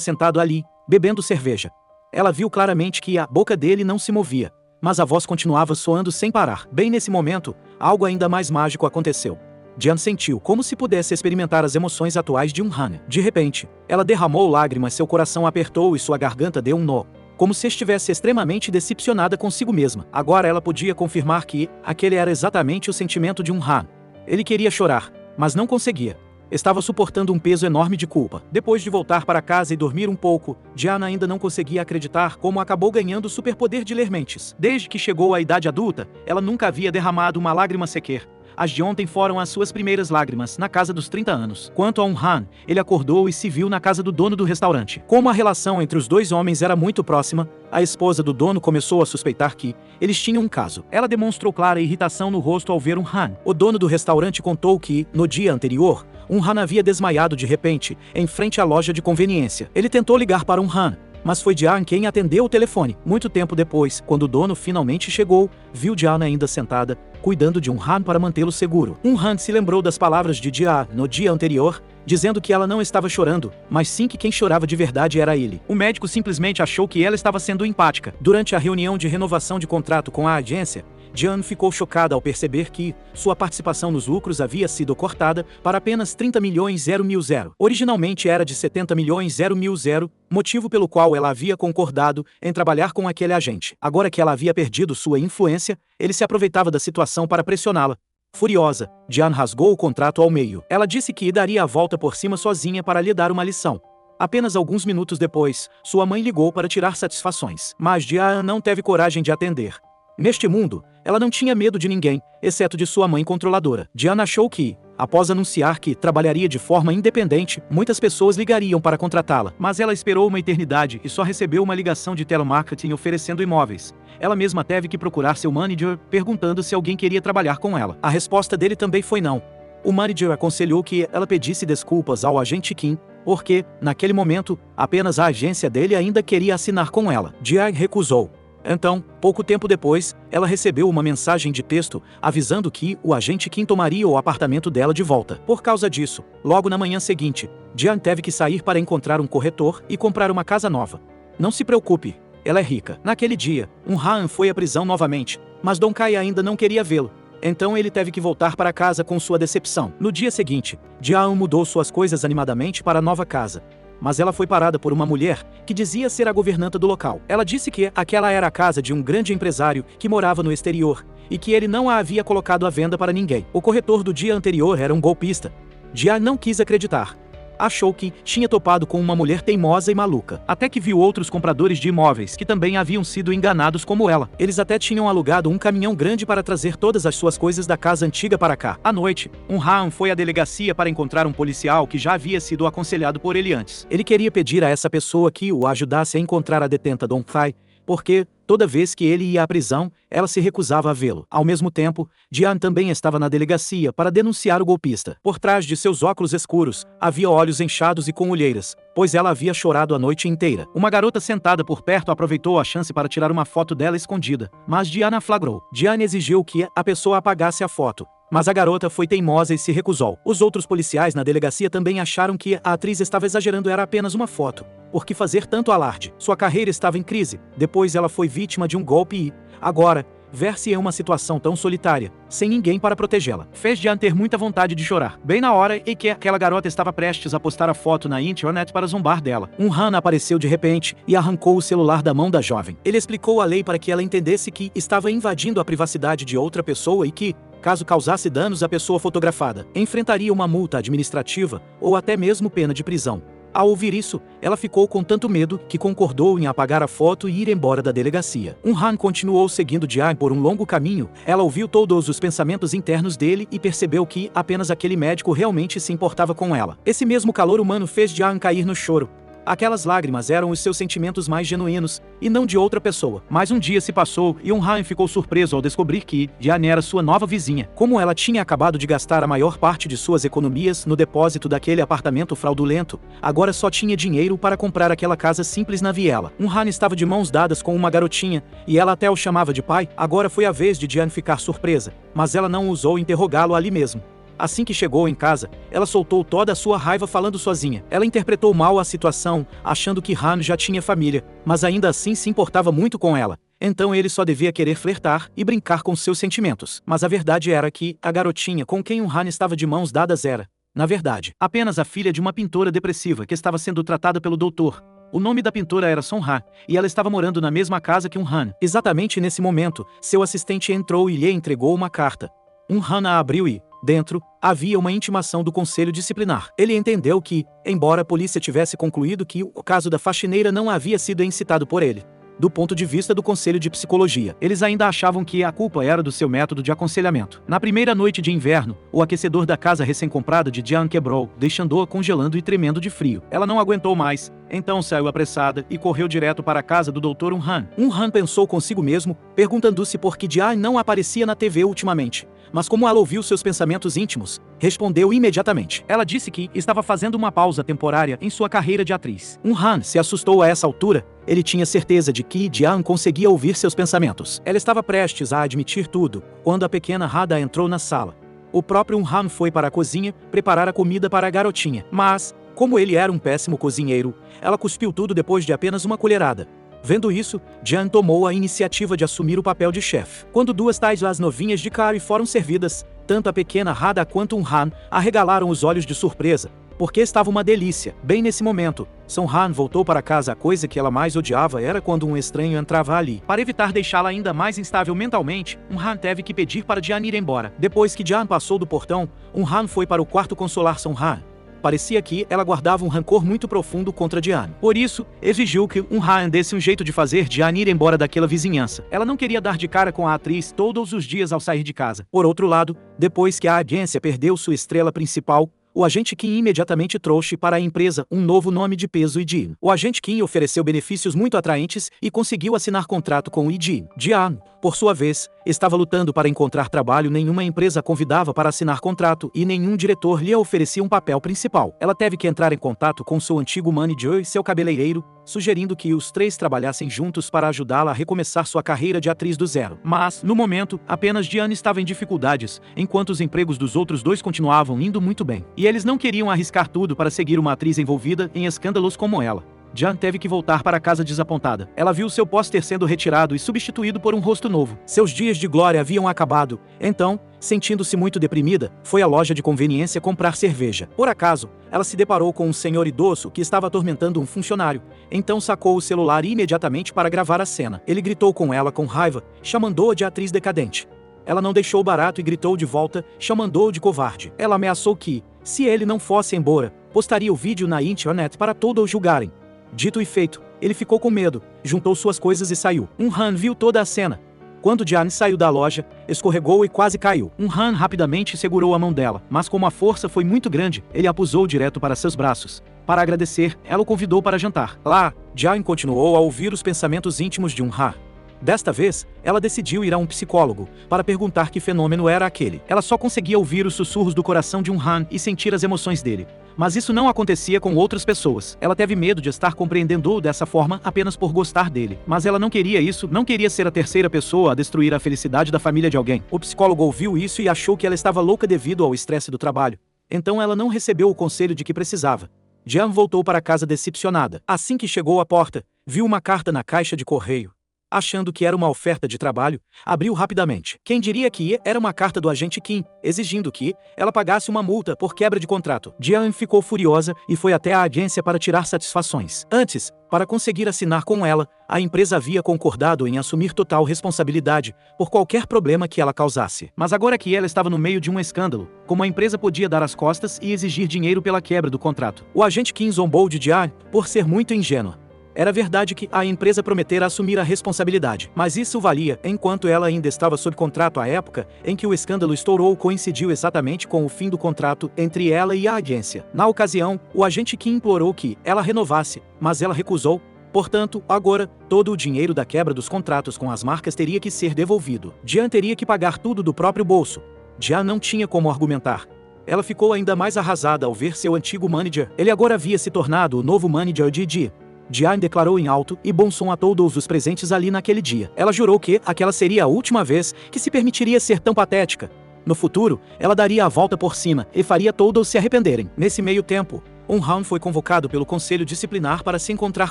sentado ali, bebendo cerveja. Ela viu claramente que a boca dele não se movia, mas a voz continuava soando sem parar. Bem nesse momento, algo ainda mais mágico aconteceu. Jian sentiu como se pudesse experimentar as emoções atuais de Han. De repente, ela derramou lágrimas, seu coração apertou e sua garganta deu um nó, como se estivesse extremamente decepcionada consigo mesma. Agora ela podia confirmar que aquele era exatamente o sentimento de Han. Ele queria chorar, mas não conseguia. Estava suportando um peso enorme de culpa. Depois de voltar para casa e dormir um pouco, Jian ainda não conseguia acreditar como acabou ganhando o superpoder de ler mentes. Desde que chegou à idade adulta, ela nunca havia derramado uma lágrima sequer. As de ontem foram as suas primeiras lágrimas, na casa dos 30 anos. Quanto a Han, ele acordou e se viu na casa do dono do restaurante. Como a relação entre os dois homens era muito próxima, a esposa do dono começou a suspeitar que eles tinham um caso. Ela demonstrou clara irritação no rosto ao ver Han. O dono do restaurante contou que, no dia anterior, Han havia desmaiado de repente, em frente à loja de conveniência. Ele tentou ligar para Han, mas foi Jian quem atendeu o telefone. Muito tempo depois, quando o dono finalmente chegou, viu Jian ainda sentada, cuidando de Han para mantê-lo seguro. Han se lembrou das palavras de Jian no dia anterior, dizendo que ela não estava chorando, mas sim que quem chorava de verdade era ele. O médico simplesmente achou que ela estava sendo empática. Durante a reunião de renovação de contrato com a agência, Jian ficou chocada ao perceber que sua participação nos lucros havia sido cortada para apenas 30 milhões 0 mil 0. Originalmente era de 70 milhões 0 mil 0, motivo pelo qual ela havia concordado em trabalhar com aquele agente. Agora que ela havia perdido sua influência, ele se aproveitava da situação para pressioná-la. Furiosa, Jian rasgou o contrato ao meio. Ela disse que daria a volta por cima sozinha para lhe dar uma lição. Apenas alguns minutos depois, sua mãe ligou para tirar satisfações, mas Jian não teve coragem de atender. Neste mundo, ela não tinha medo de ninguém, exceto de sua mãe controladora. Jian achou que, após anunciar que trabalharia de forma independente, muitas pessoas ligariam para contratá-la. Mas ela esperou uma eternidade e só recebeu uma ligação de telemarketing oferecendo imóveis. Ela mesma teve que procurar seu manager, perguntando se alguém queria trabalhar com ela. A resposta dele também foi não. O manager aconselhou que ela pedisse desculpas ao agente Kim, porque, naquele momento, apenas a agência dele ainda queria assinar com ela. Jian recusou. Então, pouco tempo depois, ela recebeu uma mensagem de texto avisando que o agente Kim tomaria o apartamento dela de volta. Por causa disso, logo na manhã seguinte, Jian teve que sair para encontrar um corretor e comprar uma casa nova. Não se preocupe, ela é rica. Naquele dia, Han foi à prisão novamente, mas Dong Cai ainda não queria vê-lo. Então ele teve que voltar para casa com sua decepção. No dia seguinte, Jian mudou suas coisas animadamente para a nova casa. Mas ela foi parada por uma mulher que dizia ser a governanta do local. Ela disse que aquela era a casa de um grande empresário que morava no exterior e que ele não a havia colocado à venda para ninguém. O corretor do dia anterior era um golpista. Jian não quis acreditar. Achou que tinha topado com uma mulher teimosa e maluca. Até que viu outros compradores de imóveis que também haviam sido enganados como ela. Eles até tinham alugado um caminhão grande para trazer todas as suas coisas da casa antiga para cá. À noite, Han foi à delegacia para encontrar um policial que já havia sido aconselhado por ele antes. Ele queria pedir a essa pessoa que o ajudasse a encontrar a detenta Dong Cai, porque, toda vez que ele ia à prisão, ela se recusava a vê-lo. Ao mesmo tempo, Jian também estava na delegacia para denunciar o golpista. Por trás de seus óculos escuros, havia olhos inchados e com olheiras, pois ela havia chorado a noite inteira. Uma garota sentada por perto aproveitou a chance para tirar uma foto dela escondida, mas Jian a flagrou. Jian exigiu que a pessoa apagasse a foto, mas a garota foi teimosa e se recusou. Os outros policiais na delegacia também acharam que a atriz estava exagerando, era apenas uma foto. Por que fazer tanto alarde? Sua carreira estava em crise, depois ela foi vítima de um golpe e, agora, ver-se em uma situação tão solitária, sem ninguém para protegê-la, fez Jian ter muita vontade de chorar. Bem na hora em que aquela garota estava prestes a postar a foto na internet para zombar dela, Han apareceu de repente e arrancou o celular da mão da jovem. Ele explicou a lei para que ela entendesse que estava invadindo a privacidade de outra pessoa e que, caso causasse danos à pessoa fotografada, enfrentaria uma multa administrativa ou até mesmo pena de prisão. Ao ouvir isso, ela ficou com tanto medo que concordou em apagar a foto e ir embora da delegacia. Han continuou seguindo Jian por um longo caminho. Ela ouviu todos os pensamentos internos dele e percebeu que apenas aquele médico realmente se importava com ela. Esse mesmo calor humano fez Jian cair no choro. Aquelas lágrimas eram os seus sentimentos mais genuínos, e não de outra pessoa. Mas um dia se passou e Han ficou surpreso ao descobrir que Diane era sua nova vizinha. Como ela tinha acabado de gastar a maior parte de suas economias no depósito daquele apartamento fraudulento, agora só tinha dinheiro para comprar aquela casa simples na viela. Han estava de mãos dadas com uma garotinha, e ela até o chamava de pai. Agora foi a vez de Diane ficar surpresa, mas ela não ousou interrogá-lo ali mesmo. Assim que chegou em casa, ela soltou toda a sua raiva falando sozinha. Ela interpretou mal a situação, achando que Han já tinha família, mas ainda assim se importava muito com ela. Então ele só devia querer flertar e brincar com seus sentimentos. Mas a verdade era que a garotinha com quem Han estava de mãos dadas era, na verdade, apenas a filha de uma pintora depressiva que estava sendo tratada pelo doutor. O nome da pintora era Song Ha, e ela estava morando na mesma casa que Han. Exatamente nesse momento, seu assistente entrou e lhe entregou uma carta. Han a abriu e, dentro, havia uma intimação do conselho disciplinar. Ele entendeu que, embora a polícia tivesse concluído que o caso da faxineira não havia sido incitado por ele, do ponto de vista do conselho de psicologia, eles ainda achavam que a culpa era do seu método de aconselhamento. Na primeira noite de inverno, o aquecedor da casa recém-comprada de Diane quebrou, deixando-a congelando e tremendo de frio. Ela não aguentou mais, então saiu apressada e correu direto para a casa do Dr. Han. Han pensou consigo mesmo, perguntando-se por que Diane não aparecia na TV ultimamente. Mas como ela ouviu seus pensamentos íntimos, respondeu imediatamente. Ela disse que estava fazendo uma pausa temporária em sua carreira de atriz. Han se assustou a essa altura. Ele tinha certeza de que Diane conseguia ouvir seus pensamentos. Ela estava prestes a admitir tudo, quando a pequena Hada entrou na sala. O próprio Han foi para a cozinha preparar a comida para a garotinha. Mas, como ele era um péssimo cozinheiro, ela cuspiu tudo depois de apenas uma colherada. Vendo isso, Diane tomou a iniciativa de assumir o papel de chefe. Quando duas tais as novinhas de curry foram servidas, tanto a pequena Hada quanto Han arregalaram os olhos de surpresa, porque estava uma delícia. Bem nesse momento, Song Han voltou para casa. A coisa que ela mais odiava era quando um estranho entrava ali. Para evitar deixá-la ainda mais instável mentalmente, Han teve que pedir para Diane ir embora. Depois que Diane passou do portão, Han foi para o quarto consolar Song Han. Parecia que ela guardava um rancor muito profundo contra Diane. Por isso, exigiu que Han desse um jeito de fazer Diane ir embora daquela vizinhança. Ela não queria dar de cara com a atriz todos os dias ao sair de casa. Por outro lado, depois que a agência perdeu sua estrela principal, o agente Kim imediatamente trouxe para a empresa um novo nome de peso e digno. O agente Kim ofereceu benefícios muito atraentes e conseguiu assinar contrato com o IG. Diane, por sua vez, estava lutando para encontrar trabalho. Nenhuma empresa a convidava para assinar contrato e nenhum diretor lhe oferecia um papel principal. Ela teve que entrar em contato com seu antigo manager e seu cabeleireiro, sugerindo que os três trabalhassem juntos para ajudá-la a recomeçar sua carreira de atriz do zero. Mas, no momento, apenas Diane estava em dificuldades, enquanto os empregos dos outros dois continuavam indo muito bem. E eles não queriam arriscar tudo para seguir uma atriz envolvida em escândalos como ela. Diane teve que voltar para casa desapontada. Ela viu seu pôster sendo retirado e substituído por um rosto novo. Seus dias de glória haviam acabado. Então, sentindo-se muito deprimida, foi à loja de conveniência comprar cerveja. Por acaso, ela se deparou com um senhor idoso que estava atormentando um funcionário. Então sacou o celular imediatamente para gravar a cena. Ele gritou com ela com raiva, chamando-a de atriz decadente. Ela não deixou barato e gritou de volta, chamando-o de covarde. Ela ameaçou que, se ele não fosse embora, postaria o vídeo na internet para todos julgarem. Dito e feito, ele ficou com medo, juntou suas coisas e saiu. Han viu toda a cena. Quando Diane saiu da loja, escorregou e quase caiu. Han rapidamente segurou a mão dela, mas como a força foi muito grande, ele a pusou direto para seus braços. Para agradecer, ela o convidou para jantar. Lá, Diane continuou a ouvir os pensamentos íntimos de Han. Desta vez, ela decidiu ir a um psicólogo, para perguntar que fenômeno era aquele. Ela só conseguia ouvir os sussurros do coração de Han e sentir as emoções dele. Mas isso não acontecia com outras pessoas. Ela teve medo de estar compreendendo-o dessa forma apenas por gostar dele. Mas ela não queria isso, não queria ser a terceira pessoa a destruir a felicidade da família de alguém. O psicólogo ouviu isso e achou que ela estava louca devido ao estresse do trabalho. Então ela não recebeu o conselho de que precisava. Diane voltou para casa decepcionada. Assim que chegou à porta, viu uma carta na caixa de correio. Achando que era uma oferta de trabalho, abriu rapidamente. Quem diria que era uma carta do agente Kim, exigindo que ela pagasse uma multa por quebra de contrato. Diane ficou furiosa e foi até a agência para tirar satisfações. Antes, para conseguir assinar com ela, a empresa havia concordado em assumir total responsabilidade por qualquer problema que ela causasse. Mas agora que ela estava no meio de um escândalo, como a empresa podia dar as costas e exigir dinheiro pela quebra do contrato? O agente Kim zombou de Diane por ser muito ingênua. Era verdade que a empresa prometera assumir a responsabilidade, mas isso valia enquanto ela ainda estava sob contrato. A época em que o escândalo estourou coincidiu exatamente com o fim do contrato entre ela e a agência. Na ocasião, o agente Kim implorou que ela renovasse, mas ela recusou. Portanto, agora, todo o dinheiro da quebra dos contratos com as marcas teria que ser devolvido. Diane teria que pagar tudo do próprio bolso. Diane não tinha como argumentar. Ela ficou ainda mais arrasada ao ver seu antigo manager. Ele agora havia se tornado o novo manager de Diane. Diane declarou em alto e bom som a todos os presentes ali naquele dia. Ela jurou que aquela seria a última vez que se permitiria ser tão patética. No futuro, ela daria a volta por cima e faria todos se arrependerem. Nesse meio tempo, Han foi convocado pelo conselho disciplinar para se encontrar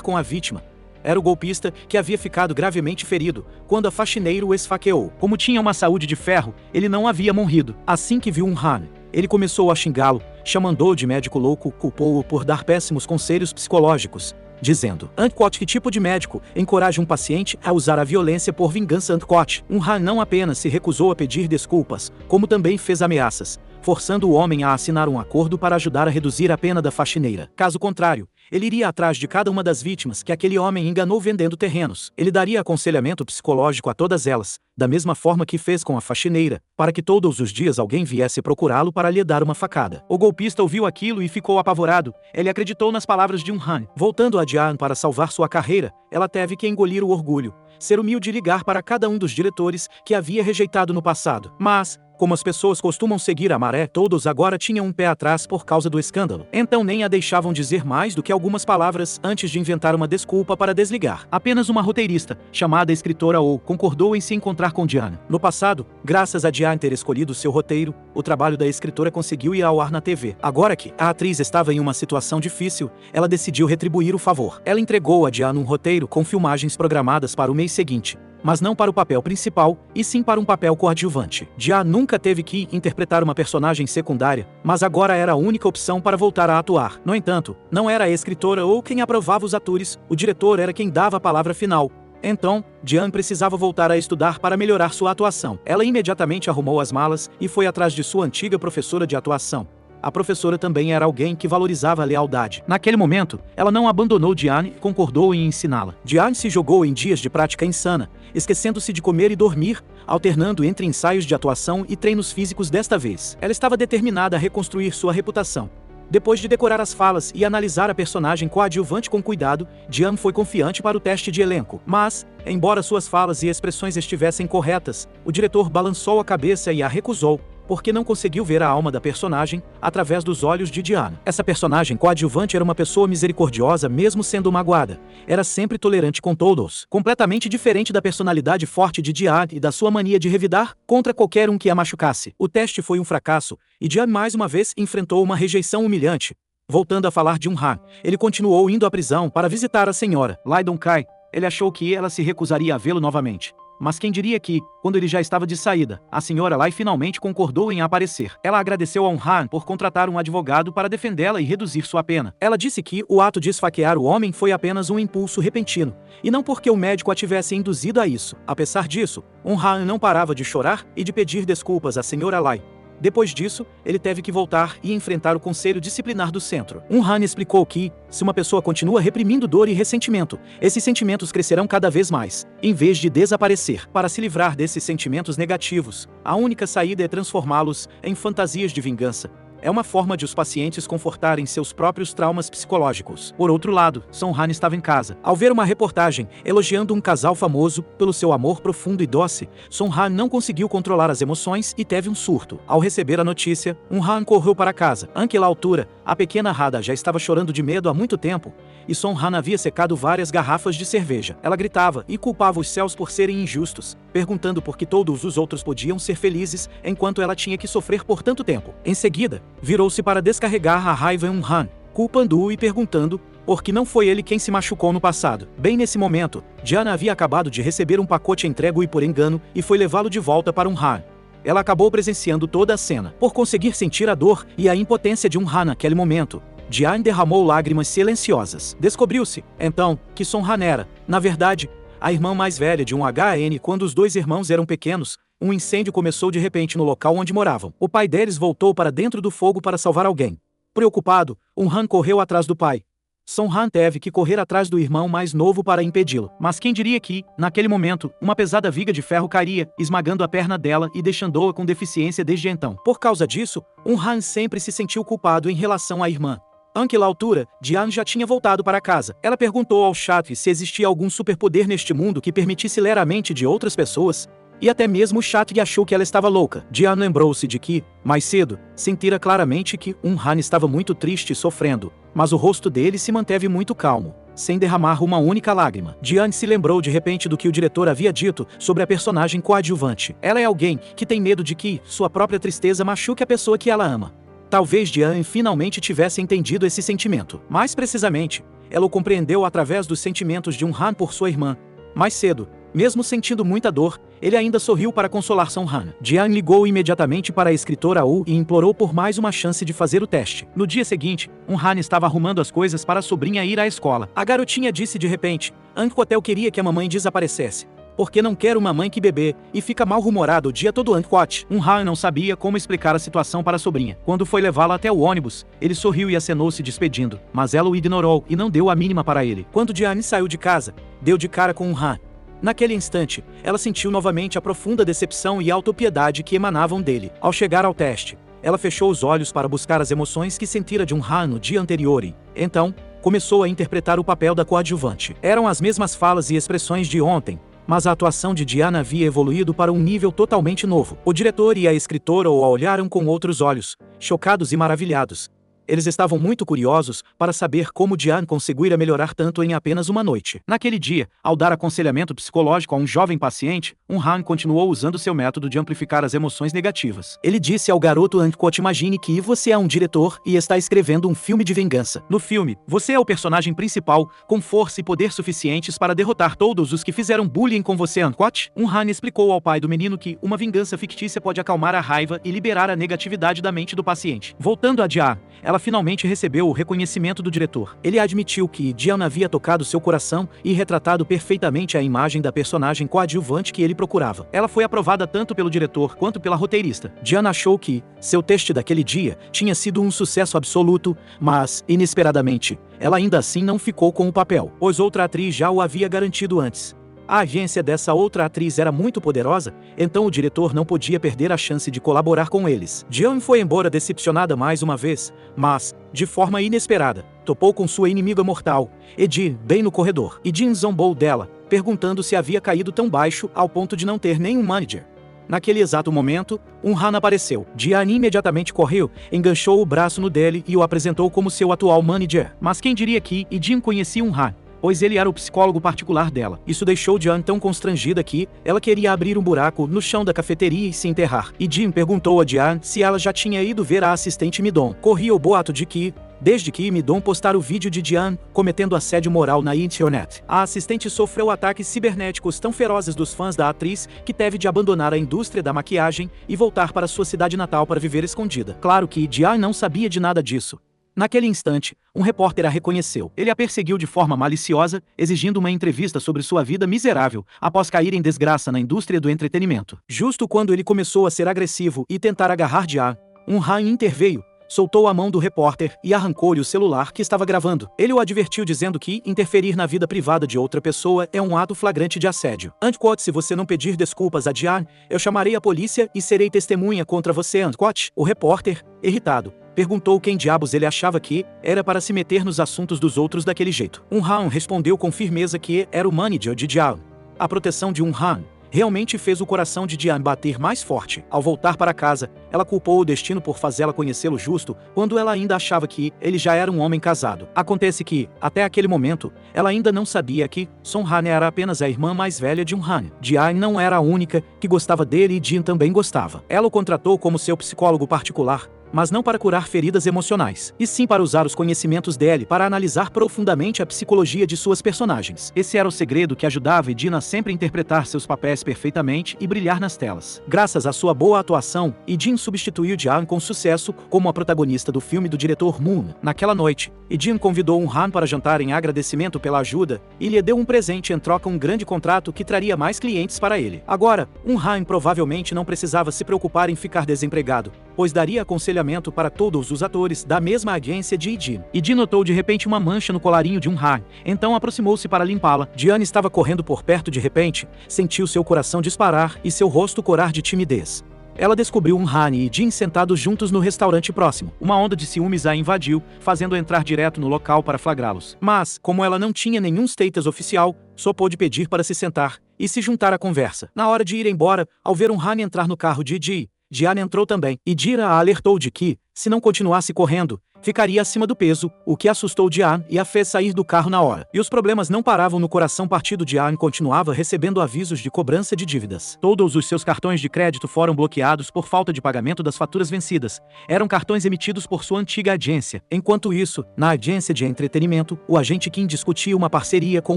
com a vítima. Era o golpista que havia ficado gravemente ferido quando a faxineira o esfaqueou. Como tinha uma saúde de ferro, ele não havia morrido. Assim que viu Han, ele começou a xingá-lo, chamando-o de médico louco, culpou-o por dar péssimos conselhos psicológicos, dizendo: "Ancote, que tipo de médico encoraja um paciente a usar a violência por vingança?" Ancote. Han não apenas se recusou a pedir desculpas, como também fez ameaças, forçando o homem a assinar um acordo para ajudar a reduzir a pena da faxineira. Caso contrário, ele iria atrás de cada uma das vítimas que aquele homem enganou vendendo terrenos. Ele daria aconselhamento psicológico a todas elas, da mesma forma que fez com a faxineira, para que todos os dias alguém viesse procurá-lo para lhe dar uma facada. O golpista ouviu aquilo e ficou apavorado. Ele acreditou nas palavras de Han. Voltando a Diane para salvar sua carreira, ela teve que engolir o orgulho, ser humilde e ligar para cada um dos diretores que havia rejeitado no passado. Mas, como as pessoas costumam seguir a maré, todos agora tinham um pé atrás por causa do escândalo. Então nem a deixavam dizer mais do que algumas palavras antes de inventar uma desculpa para desligar. Apenas uma roteirista, chamada escritora O, concordou em se encontrar com Diane. No passado, graças a Diane ter escolhido seu roteiro, o trabalho da escritora conseguiu ir ao ar na TV. Agora que a atriz estava em uma situação difícil, ela decidiu retribuir o favor. Ela entregou a Diane um roteiro com filmagens programadas para o mês seguinte, mas não para o papel principal, e sim para um papel coadjuvante. Diane nunca teve que interpretar uma personagem secundária, mas agora era a única opção para voltar a atuar. No entanto, não era a escritora ou quem aprovava os atores, o diretor era quem dava a palavra final. Então, Diane precisava voltar a estudar para melhorar sua atuação. Ela imediatamente arrumou as malas e foi atrás de sua antiga professora de atuação. A professora também era alguém que valorizava a lealdade. Naquele momento, ela não abandonou Diane e concordou em ensiná-la. Diane se jogou em dias de prática insana, esquecendo-se de comer e dormir, alternando entre ensaios de atuação e treinos físicos. Desta vez, ela estava determinada a reconstruir sua reputação. Depois de decorar as falas e analisar a personagem coadjuvante com cuidado, Diane foi confiante para o teste de elenco. Mas, embora suas falas e expressões estivessem corretas, o diretor balançou a cabeça e a recusou, porque não conseguiu ver a alma da personagem através dos olhos de Diane. Essa personagem coadjuvante era uma pessoa misericordiosa mesmo sendo magoada. Era sempre tolerante com todos, completamente diferente da personalidade forte de Diane e da sua mania de revidar contra qualquer um que a machucasse. O teste foi um fracasso, e Diane mais uma vez enfrentou uma rejeição humilhante. Voltando a falar de Han, ele continuou indo à prisão para visitar a senhora Lydon Kai. Ele achou que ela se recusaria a vê-lo novamente. Mas quem diria que, quando ele já estava de saída, a senhora Lai finalmente concordou em aparecer. Ela agradeceu a Han por contratar um advogado para defendê-la e reduzir sua pena. Ela disse que o ato de esfaquear o homem foi apenas um impulso repentino, e não porque o médico a tivesse induzido a isso. Apesar disso, Han não parava de chorar e de pedir desculpas à senhora Lai. Depois disso, ele teve que voltar e enfrentar o conselho disciplinar do centro. Han explicou que, se uma pessoa continua reprimindo dor e ressentimento, esses sentimentos crescerão cada vez mais, em vez de desaparecer. Para se livrar desses sentimentos negativos, a única saída é transformá-los em fantasias de vingança. É uma forma de os pacientes confortarem seus próprios traumas psicológicos. Por outro lado, Han estava em casa. Ao ver uma reportagem elogiando um casal famoso pelo seu amor profundo e doce, Han não conseguiu controlar as emoções e teve um surto. Ao receber a notícia, Han correu para casa. Àquela altura, a pequena Radha já estava chorando de medo há muito tempo, e Han havia secado várias garrafas de cerveja. Ela gritava e culpava os céus por serem injustos, perguntando por que todos os outros podiam ser felizes enquanto ela tinha que sofrer por tanto tempo. Em seguida, virou-se para descarregar a raiva em Han, culpando-o e perguntando por que não foi ele quem se machucou no passado. Bem nesse momento, Diana havia acabado de receber um pacote entregue por engano e foi levá-lo de volta para Han. Ela acabou presenciando toda a cena. Por conseguir sentir a dor e a impotência de Han naquele momento, Diane derramou lágrimas silenciosas. Descobriu-se, então, que Han era, na verdade, a irmã mais velha de Han. Quando os dois irmãos eram pequenos, um incêndio começou de repente no local onde moravam. O pai deles voltou para dentro do fogo para salvar alguém. Preocupado, Han correu atrás do pai. Song Han teve que correr atrás do irmão mais novo para impedi-lo. Mas quem diria que, naquele momento, uma pesada viga de ferro cairia, esmagando a perna dela e deixando-a com deficiência desde então. Por causa disso, Han sempre se sentiu culpado em relação à irmã. Àquela altura, Diane já tinha voltado para casa. Ela perguntou ao Chatri se existia algum superpoder neste mundo que permitisse ler a mente de outras pessoas. E até mesmo Chatri achou que ela estava louca. Diane lembrou-se de que, mais cedo, sentira claramente que Han estava muito triste e sofrendo, mas o rosto dele se manteve muito calmo, sem derramar uma única lágrima. Diane se lembrou de repente do que o diretor havia dito sobre a personagem coadjuvante. Ela é alguém que tem medo de que sua própria tristeza machuque a pessoa que ela ama. Talvez Diane finalmente tivesse entendido esse sentimento. Mais precisamente, ela o compreendeu através dos sentimentos de Han por sua irmã. Mais cedo, mesmo sentindo muita dor, ele ainda sorriu para consolar Song Han. Diane ligou imediatamente para a escritora Wu e implorou por mais uma chance de fazer o teste. No dia seguinte, Han estava arrumando as coisas para a sobrinha ir à escola. A garotinha disse de repente: Uncle Hotel queria que a mamãe desaparecesse, porque não quer uma mãe que bebê, e fica mal-humorado o dia todo. Han não sabia como explicar a situação para a sobrinha. Quando foi levá-la até o ônibus, ele sorriu e acenou se despedindo, mas ela o ignorou e não deu a mínima para ele. Quando Diane saiu de casa, deu de cara com Han. Naquele instante, ela sentiu novamente a profunda decepção e autopiedade que emanavam dele. Ao chegar ao teste, ela fechou os olhos para buscar as emoções que sentira de Han no dia anterior e, então, começou a interpretar o papel da coadjuvante. Eram as mesmas falas e expressões de ontem, mas a atuação de Diane havia evoluído para um nível totalmente novo. O diretor e a escritora o olharam com outros olhos, chocados e maravilhados. Eles estavam muito curiosos para saber como Diane conseguira melhorar tanto em apenas uma noite. Naquele dia, ao dar aconselhamento psicológico a um jovem paciente, Han continuou usando seu método de amplificar as emoções negativas. Ele disse ao garoto Ankot: imagine que você é um diretor e está escrevendo um filme de vingança. No filme, você é o personagem principal, com força e poder suficientes para derrotar todos os que fizeram bullying com você. Ankot? Han explicou ao pai do menino que uma vingança fictícia pode acalmar a raiva e liberar a negatividade da mente do paciente. Voltando a Diane, ela finalmente recebeu o reconhecimento do diretor. Ele admitiu que Diane havia tocado seu coração e retratado perfeitamente a imagem da personagem coadjuvante que ele procurava. Ela foi aprovada tanto pelo diretor quanto pela roteirista. Diane achou que seu teste daquele dia tinha sido um sucesso absoluto, mas, inesperadamente, ela ainda assim não ficou com o papel, pois outra atriz já o havia garantido antes. A agência dessa outra atriz era muito poderosa, então o diretor não podia perder a chance de colaborar com eles. Diane foi embora decepcionada mais uma vez, mas, de forma inesperada, topou com sua inimiga mortal, Edi, bem no corredor. E Jin zombou dela, perguntando se havia caído tão baixo ao ponto de não ter nenhum manager. Naquele exato momento, Han apareceu. Diane imediatamente correu, enganchou o braço no dele e o apresentou como seu atual manager. Mas quem diria que Jin conhecia Han? Pois ele era o psicólogo particular dela. Isso deixou Diane tão constrangida que ela queria abrir um buraco no chão da cafeteria e se enterrar. E Jim perguntou a Diane se ela já tinha ido ver a assistente Midon. Corria o boato de que, desde que Midon postara o vídeo de Diane cometendo assédio moral na internet, a assistente sofreu ataques cibernéticos tão ferozes dos fãs da atriz que teve de abandonar a indústria da maquiagem e voltar para sua cidade natal para viver escondida. Claro que Diane não sabia de nada disso. Naquele instante, um repórter a reconheceu. Ele a perseguiu de forma maliciosa, exigindo uma entrevista sobre sua vida miserável, após cair em desgraça na indústria do entretenimento. Justo quando ele começou a ser agressivo e tentar agarrar Diane, Han interveio, soltou a mão do repórter e arrancou-lhe o celular que estava gravando. Ele o advertiu dizendo que interferir na vida privada de outra pessoa é um ato flagrante de assédio. Ankot, se você não pedir desculpas a Diane, eu chamarei a polícia e serei testemunha contra você. Ankot, o repórter, irritado, perguntou quem diabos ele achava que era para se meter nos assuntos dos outros daquele jeito. Han respondeu com firmeza que era o manager de Diane. A proteção de Han realmente fez o coração de Diane bater mais forte. Ao voltar para casa, ela culpou o destino por fazê-la conhecê-lo justo, quando ela ainda achava que ele já era um homem casado. Acontece que, até aquele momento, ela ainda não sabia que Song Han era apenas a irmã mais velha de Han. Diane não era a única que gostava dele e Jin também gostava. Ela o contratou como seu psicólogo particular, mas não para curar feridas emocionais, e sim para usar os conhecimentos dele para analisar profundamente a psicologia de suas personagens. Esse era o segredo que ajudava Edina a sempre interpretar seus papéis perfeitamente e brilhar nas telas. Graças à sua boa atuação, Edin substituiu Diane com sucesso como a protagonista do filme do diretor Moon. Naquela noite, Edin convidou Han para jantar em agradecimento pela ajuda e lhe deu um presente em troca um grande contrato que traria mais clientes para ele. Agora, Han provavelmente não precisava se preocupar em ficar desempregado, pois daria aconselhamento para todos os atores da mesma agência de Ji. E Ji notou de repente uma mancha no colarinho de Han, então aproximou-se para limpá-la. Diane estava correndo por perto de repente, sentiu seu coração disparar e seu rosto corar de timidez. Ela descobriu Han e Jin sentados juntos no restaurante próximo. Uma onda de ciúmes a invadiu, fazendo entrar direto no local para flagrá-los. Mas, como ela não tinha nenhum status oficial, só pôde pedir para se sentar e se juntar à conversa. Na hora de ir embora, ao ver Han entrar no carro de Ji, Jian entrou também, e Jira a alertou de que, se não continuasse correndo, ficaria acima do peso, o que assustou Jian e a fez sair do carro na hora. E os problemas não paravam no coração partido. Jian continuava recebendo avisos de cobrança de dívidas. Todos os seus cartões de crédito foram bloqueados por falta de pagamento das faturas vencidas. Eram cartões emitidos por sua antiga agência. Enquanto isso, na agência de entretenimento, o agente Kim discutia uma parceria com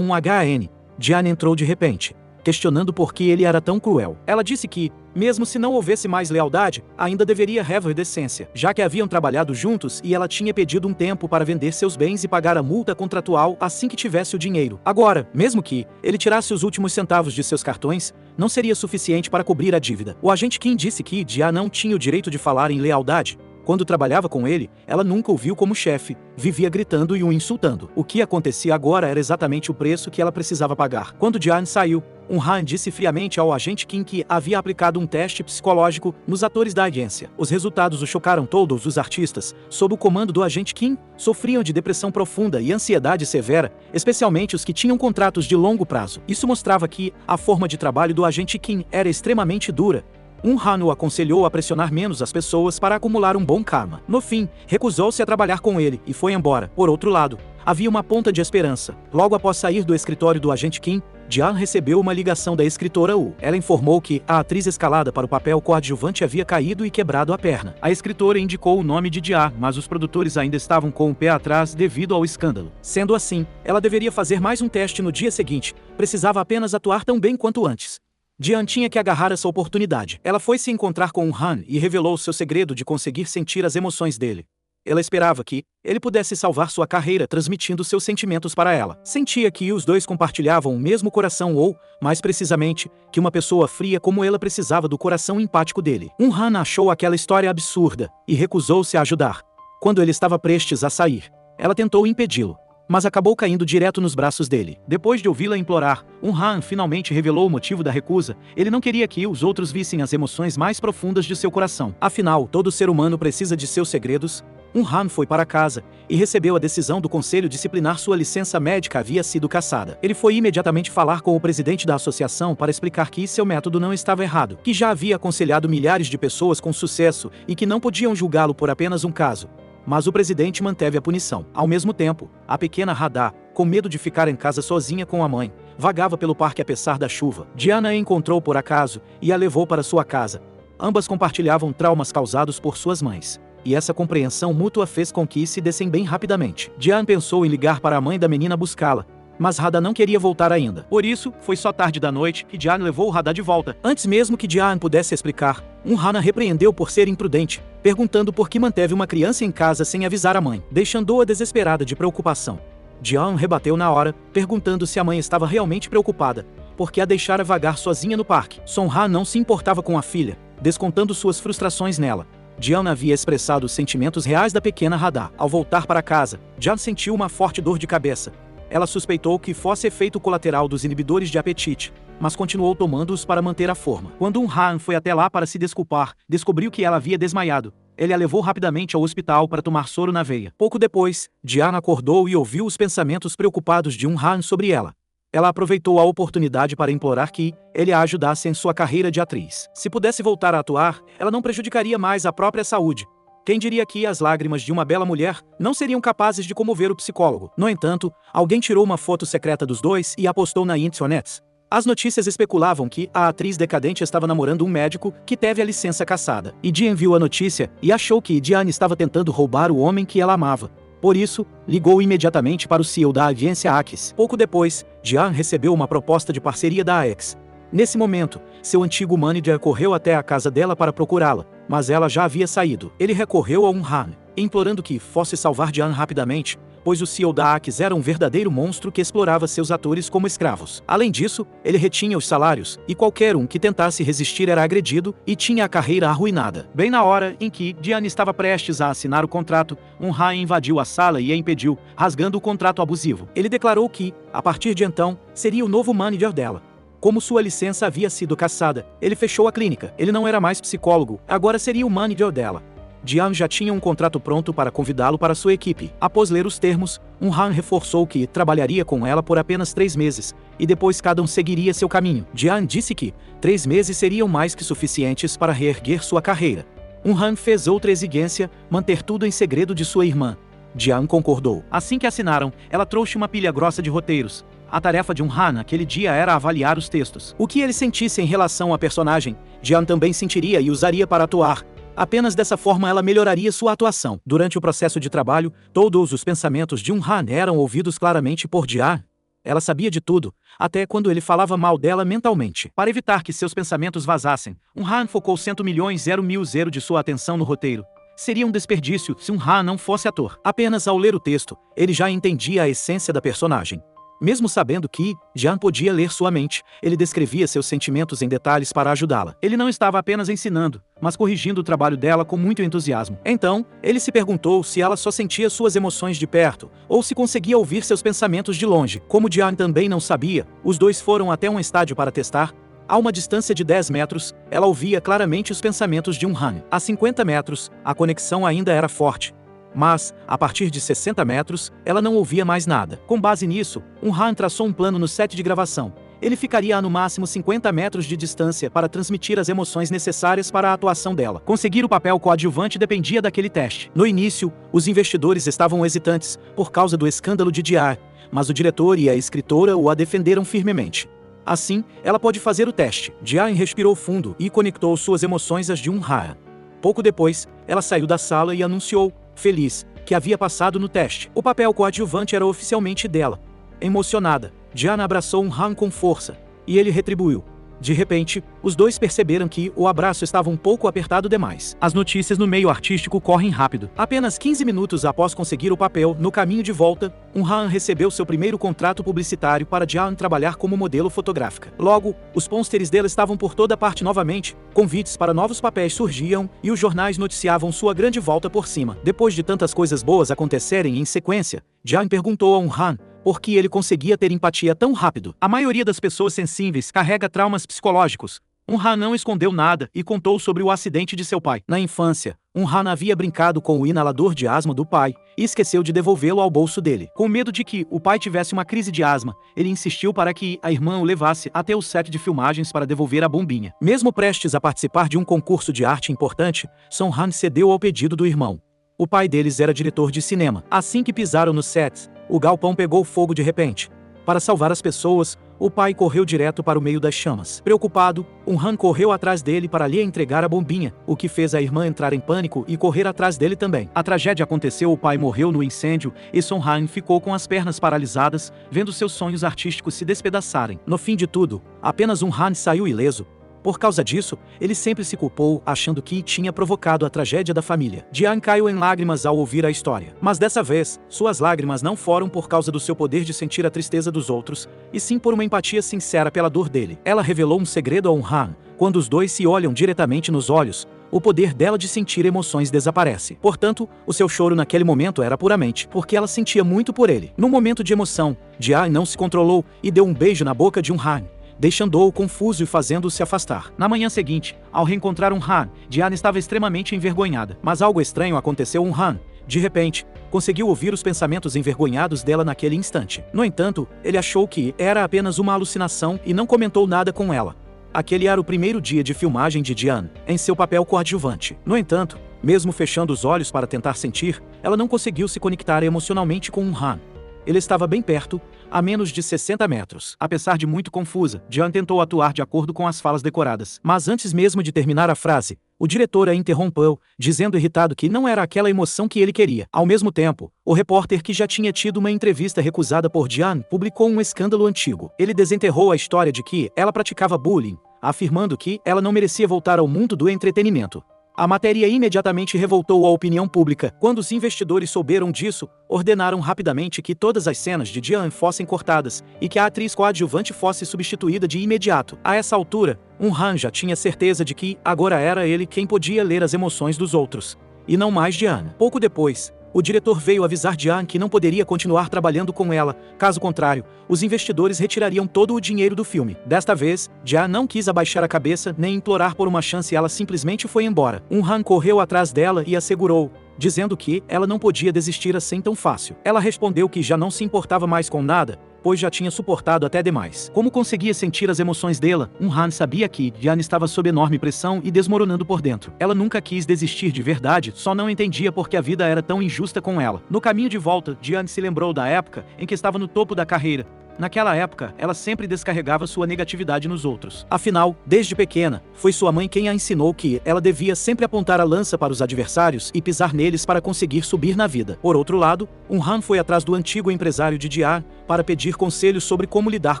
um HN. Jian entrou de repente, questionando por que ele era tão cruel. Ela disse que, mesmo se não houvesse mais lealdade, ainda deveria haver decência, já que haviam trabalhado juntos e ela tinha pedido um tempo para vender seus bens e pagar a multa contratual assim que tivesse o dinheiro. Agora, mesmo que ele tirasse os últimos centavos de seus cartões, não seria suficiente para cobrir a dívida. O agente Kim disse que Jia não tinha o direito de falar em lealdade. Quando trabalhava com ele, ela nunca o viu como chefe, vivia gritando e o insultando. O que acontecia agora era exatamente o preço que ela precisava pagar. Quando Jian saiu, Han disse friamente ao agente Kim que havia aplicado um teste psicológico nos atores da agência. Os resultados o chocaram. Todos os artistas, sob o comando do agente Kim, sofriam de depressão profunda e ansiedade severa, especialmente os que tinham contratos de longo prazo. Isso mostrava que a forma de trabalho do agente Kim era extremamente dura. Han o aconselhou a pressionar menos as pessoas para acumular um bom karma. No fim, recusou-se a trabalhar com ele e foi embora. Por outro lado, havia uma ponta de esperança. Logo após sair do escritório do agente Kim, Jian recebeu uma ligação da escritora Wu. Ela informou que a atriz escalada para o papel coadjuvante havia caído e quebrado a perna. A escritora indicou o nome de Jian, mas os produtores ainda estavam com o pé atrás devido ao escândalo. Sendo assim, ela deveria fazer mais um teste no dia seguinte. Precisava apenas atuar tão bem quanto antes. Jian tinha que agarrar essa oportunidade. Ela foi se encontrar com Han e revelou seu segredo de conseguir sentir as emoções dele. Ela esperava que ele pudesse salvar sua carreira transmitindo seus sentimentos para ela. Sentia que os dois compartilhavam o mesmo coração ou, mais precisamente, que uma pessoa fria como ela precisava do coração empático dele. Han achou aquela história absurda e recusou-se a ajudar. Quando ele estava prestes a sair, ela tentou impedi-lo, mas acabou caindo direto nos braços dele. Depois de ouvi-la implorar, Han finalmente revelou o motivo da recusa. Ele não queria que os outros vissem as emoções mais profundas de seu coração. Afinal, todo ser humano precisa de seus segredos. Han foi para casa e recebeu a decisão do conselho disciplinar. Sua licença médica havia sido cassada. Ele foi imediatamente falar com o presidente da associação para explicar que seu método não estava errado, que já havia aconselhado milhares de pessoas com sucesso e que não podiam julgá-lo por apenas um caso. Mas o presidente manteve a punição. Ao mesmo tempo, a pequena Radha, com medo de ficar em casa sozinha com a mãe, vagava pelo parque apesar da chuva. Diana a encontrou por acaso e a levou para sua casa. Ambas compartilhavam traumas causados por suas mães, e essa compreensão mútua fez com que se dessem bem rapidamente. Diana pensou em ligar para a mãe da menina buscá-la, mas Radha não queria voltar ainda. Por isso, foi só tarde da noite que Diana levou Radha de volta. Antes mesmo que Diana pudesse explicar, Han a repreendeu por ser imprudente, perguntando por que manteve uma criança em casa sem avisar a mãe, deixando-a desesperada de preocupação. Diana rebateu na hora, perguntando se a mãe estava realmente preocupada, porque a deixara vagar sozinha no parque. Han não se importava com a filha, descontando suas frustrações nela. Diana havia expressado os sentimentos reais da pequena Radha. Ao voltar para casa, Diana sentiu uma forte dor de cabeça. Ela suspeitou que fosse efeito colateral dos inibidores de apetite, mas continuou tomando-os para manter a forma. Quando Han foi até lá para se desculpar, descobriu que ela havia desmaiado. Ele a levou rapidamente ao hospital para tomar soro na veia. Pouco depois, Diana acordou e ouviu os pensamentos preocupados de Han sobre ela. Ela aproveitou a oportunidade para implorar que ele a ajudasse em sua carreira de atriz. Se pudesse voltar a atuar, ela não prejudicaria mais a própria saúde. Quem diria que as lágrimas de uma bela mulher não seriam capazes de comover o psicólogo? No entanto, alguém tirou uma foto secreta dos dois e a postou na internet. As notícias especulavam que a atriz decadente estava namorando um médico que teve a licença cassada. E Diane viu a notícia e achou que Diane estava tentando roubar o homem que ela amava. Por isso, ligou imediatamente para o CEO da agência Axis. Pouco depois, Diane recebeu uma proposta de parceria da Axis. Nesse momento, seu antigo manager correu até a casa dela para procurá-la, mas ela já havia saído. Ele recorreu a Han, implorando que fosse salvar Diane rapidamente, pois o CEO da Axe era um verdadeiro monstro que explorava seus atores como escravos. Além disso, ele retinha os salários, e qualquer um que tentasse resistir era agredido e tinha a carreira arruinada. Bem na hora em que Diane estava prestes a assinar o contrato, um Han invadiu a sala e a impediu, rasgando o contrato abusivo. Ele declarou que, a partir de então, seria o novo manager dela. Como sua licença havia sido cassada, ele fechou a clínica. Ele não era mais psicólogo, agora seria o manager dela. Diane já tinha um contrato pronto para convidá-lo para sua equipe. Após ler os termos, Han reforçou que trabalharia com ela por apenas 3 meses, e depois cada um seguiria seu caminho. Diane disse que 3 meses seriam mais que suficientes para reerguer sua carreira. Han fez outra exigência, manter tudo em segredo de sua irmã. Diane concordou. Assim que assinaram, ela trouxe uma pilha grossa de roteiros. A tarefa de Han naquele dia era avaliar os textos. O que ele sentisse em relação à personagem, Diane também sentiria e usaria para atuar. Apenas dessa forma ela melhoraria sua atuação. Durante o processo de trabalho, todos os pensamentos de Han eram ouvidos claramente por Diane. Ela sabia de tudo, até quando ele falava mal dela mentalmente. Para evitar que seus pensamentos vazassem, Han focou 100.000.000 de sua atenção no roteiro. Seria um desperdício se Han não fosse ator. Apenas ao ler o texto, ele já entendia a essência da personagem. Mesmo sabendo que Diane podia ler sua mente, ele descrevia seus sentimentos em detalhes para ajudá-la. Ele não estava apenas ensinando, mas corrigindo o trabalho dela com muito entusiasmo. Então, ele se perguntou se ela só sentia suas emoções de perto, ou se conseguia ouvir seus pensamentos de longe. Como Diane também não sabia, os dois foram até um estádio para testar. A uma distância de 10 metros, ela ouvia claramente os pensamentos de Han. A 50 metros, a conexão ainda era forte. Mas, a partir de 60 metros, ela não ouvia mais nada. Com base nisso, Han traçou um plano no set de gravação. Ele ficaria a no máximo 50 metros de distância para transmitir as emoções necessárias para a atuação dela. Conseguir o papel coadjuvante dependia daquele teste. No início, os investidores estavam hesitantes por causa do escândalo de Diane, mas o diretor e a escritora a defenderam firmemente. Assim, ela pode fazer o teste. Diane respirou fundo e conectou suas emoções às de Han. Pouco depois, ela saiu da sala e anunciou, feliz, que havia passado no teste. O papel coadjuvante era oficialmente dela. Emocionada, Diane abraçou Han com força, e ele retribuiu. De repente, os dois perceberam que o abraço estava um pouco apertado demais. As notícias no meio artístico correm rápido. Apenas 15 minutos após conseguir o papel, no caminho de volta, Han recebeu seu primeiro contrato publicitário para Diane trabalhar como modelo fotográfica. Logo, os pôsteres dela estavam por toda parte novamente, convites para novos papéis surgiam e os jornais noticiavam sua grande volta por cima. Depois de tantas coisas boas acontecerem em sequência, Diane perguntou a Han por que ele conseguia ter empatia tão rápido. A maioria das pessoas sensíveis carrega traumas psicológicos. Han não escondeu nada e contou sobre o acidente de seu pai. Na infância, Han havia brincado com o inalador de asma do pai e esqueceu de devolvê-lo ao bolso dele. Com medo de que o pai tivesse uma crise de asma, ele insistiu para que a irmã o levasse até o set de filmagens para devolver a bombinha. Mesmo prestes a participar de um concurso de arte importante, Han cedeu ao pedido do irmão. O pai deles era diretor de cinema. Assim que pisaram no set, o galpão pegou fogo de repente. Para salvar as pessoas, o pai correu direto para o meio das chamas. Preocupado, Han correu atrás dele para lhe entregar a bombinha, o que fez a irmã entrar em pânico e correr atrás dele também. A tragédia aconteceu, o pai morreu no incêndio e Han ficou com as pernas paralisadas, vendo seus sonhos artísticos se despedaçarem. No fim de tudo, apenas Han saiu ileso. Por causa disso, ele sempre se culpou, achando que tinha provocado a tragédia da família. Diane caiu em lágrimas ao ouvir a história. Mas dessa vez, suas lágrimas não foram por causa do seu poder de sentir a tristeza dos outros, e sim por uma empatia sincera pela dor dele. Ela revelou um segredo a Han. Quando os dois se olham diretamente nos olhos, o poder dela de sentir emoções desaparece. Portanto, o seu choro naquele momento era puramente porque ela sentia muito por ele. No momento de emoção, Diane não se controlou e deu um beijo na boca de Han, deixando-o confuso e fazendo-o se afastar. Na manhã seguinte, ao reencontrar Han, Diane estava extremamente envergonhada. Mas algo estranho aconteceu com Han. De repente, conseguiu ouvir os pensamentos envergonhados dela naquele instante. No entanto, ele achou que era apenas uma alucinação e não comentou nada com ela. Aquele era o primeiro dia de filmagem de Diane, em seu papel coadjuvante. No entanto, mesmo fechando os olhos para tentar sentir, ela não conseguiu se conectar emocionalmente com Han. Ele estava bem perto, a menos de 60 metros. Apesar de muito confusa, Diane tentou atuar de acordo com as falas decoradas. Mas antes mesmo de terminar a frase, o diretor a interrompeu, dizendo irritado que não era aquela emoção que ele queria. Ao mesmo tempo, o repórter que já tinha tido uma entrevista recusada por Diane publicou um escândalo antigo. Ele desenterrou a história de que ela praticava bullying, afirmando que ela não merecia voltar ao mundo do entretenimento. A matéria imediatamente revoltou a opinião pública. Quando os investidores souberam disso, ordenaram rapidamente que todas as cenas de Ji-an fossem cortadas e que a atriz coadjuvante fosse substituída de imediato. A essa altura, Han já tinha certeza de que agora era ele quem podia ler as emoções dos outros, e não mais Ji-an. Pouco depois, o diretor veio avisar Ji-an que não poderia continuar trabalhando com ela, caso contrário, os investidores retirariam todo o dinheiro do filme. Desta vez, Ji-an não quis abaixar a cabeça nem implorar por uma chance, ela simplesmente foi embora. Han correu atrás dela e a segurou, dizendo que ela não podia desistir assim tão fácil. Ela respondeu que já não se importava mais com nada, pois já tinha suportado até demais. Como conseguia sentir as emoções dela, Han sabia que Ji-an estava sob enorme pressão e desmoronando por dentro. Ela nunca quis desistir de verdade, só não entendia por que a vida era tão injusta com ela. No caminho de volta, Ji-an se lembrou da época em que estava no topo da carreira. Naquela época, ela sempre descarregava sua negatividade nos outros. Afinal, desde pequena, foi sua mãe quem a ensinou que ela devia sempre apontar a lança para os adversários e pisar neles para conseguir subir na vida. Por outro lado, Han foi atrás do antigo empresário de Ji-an para pedir conselhos sobre como lidar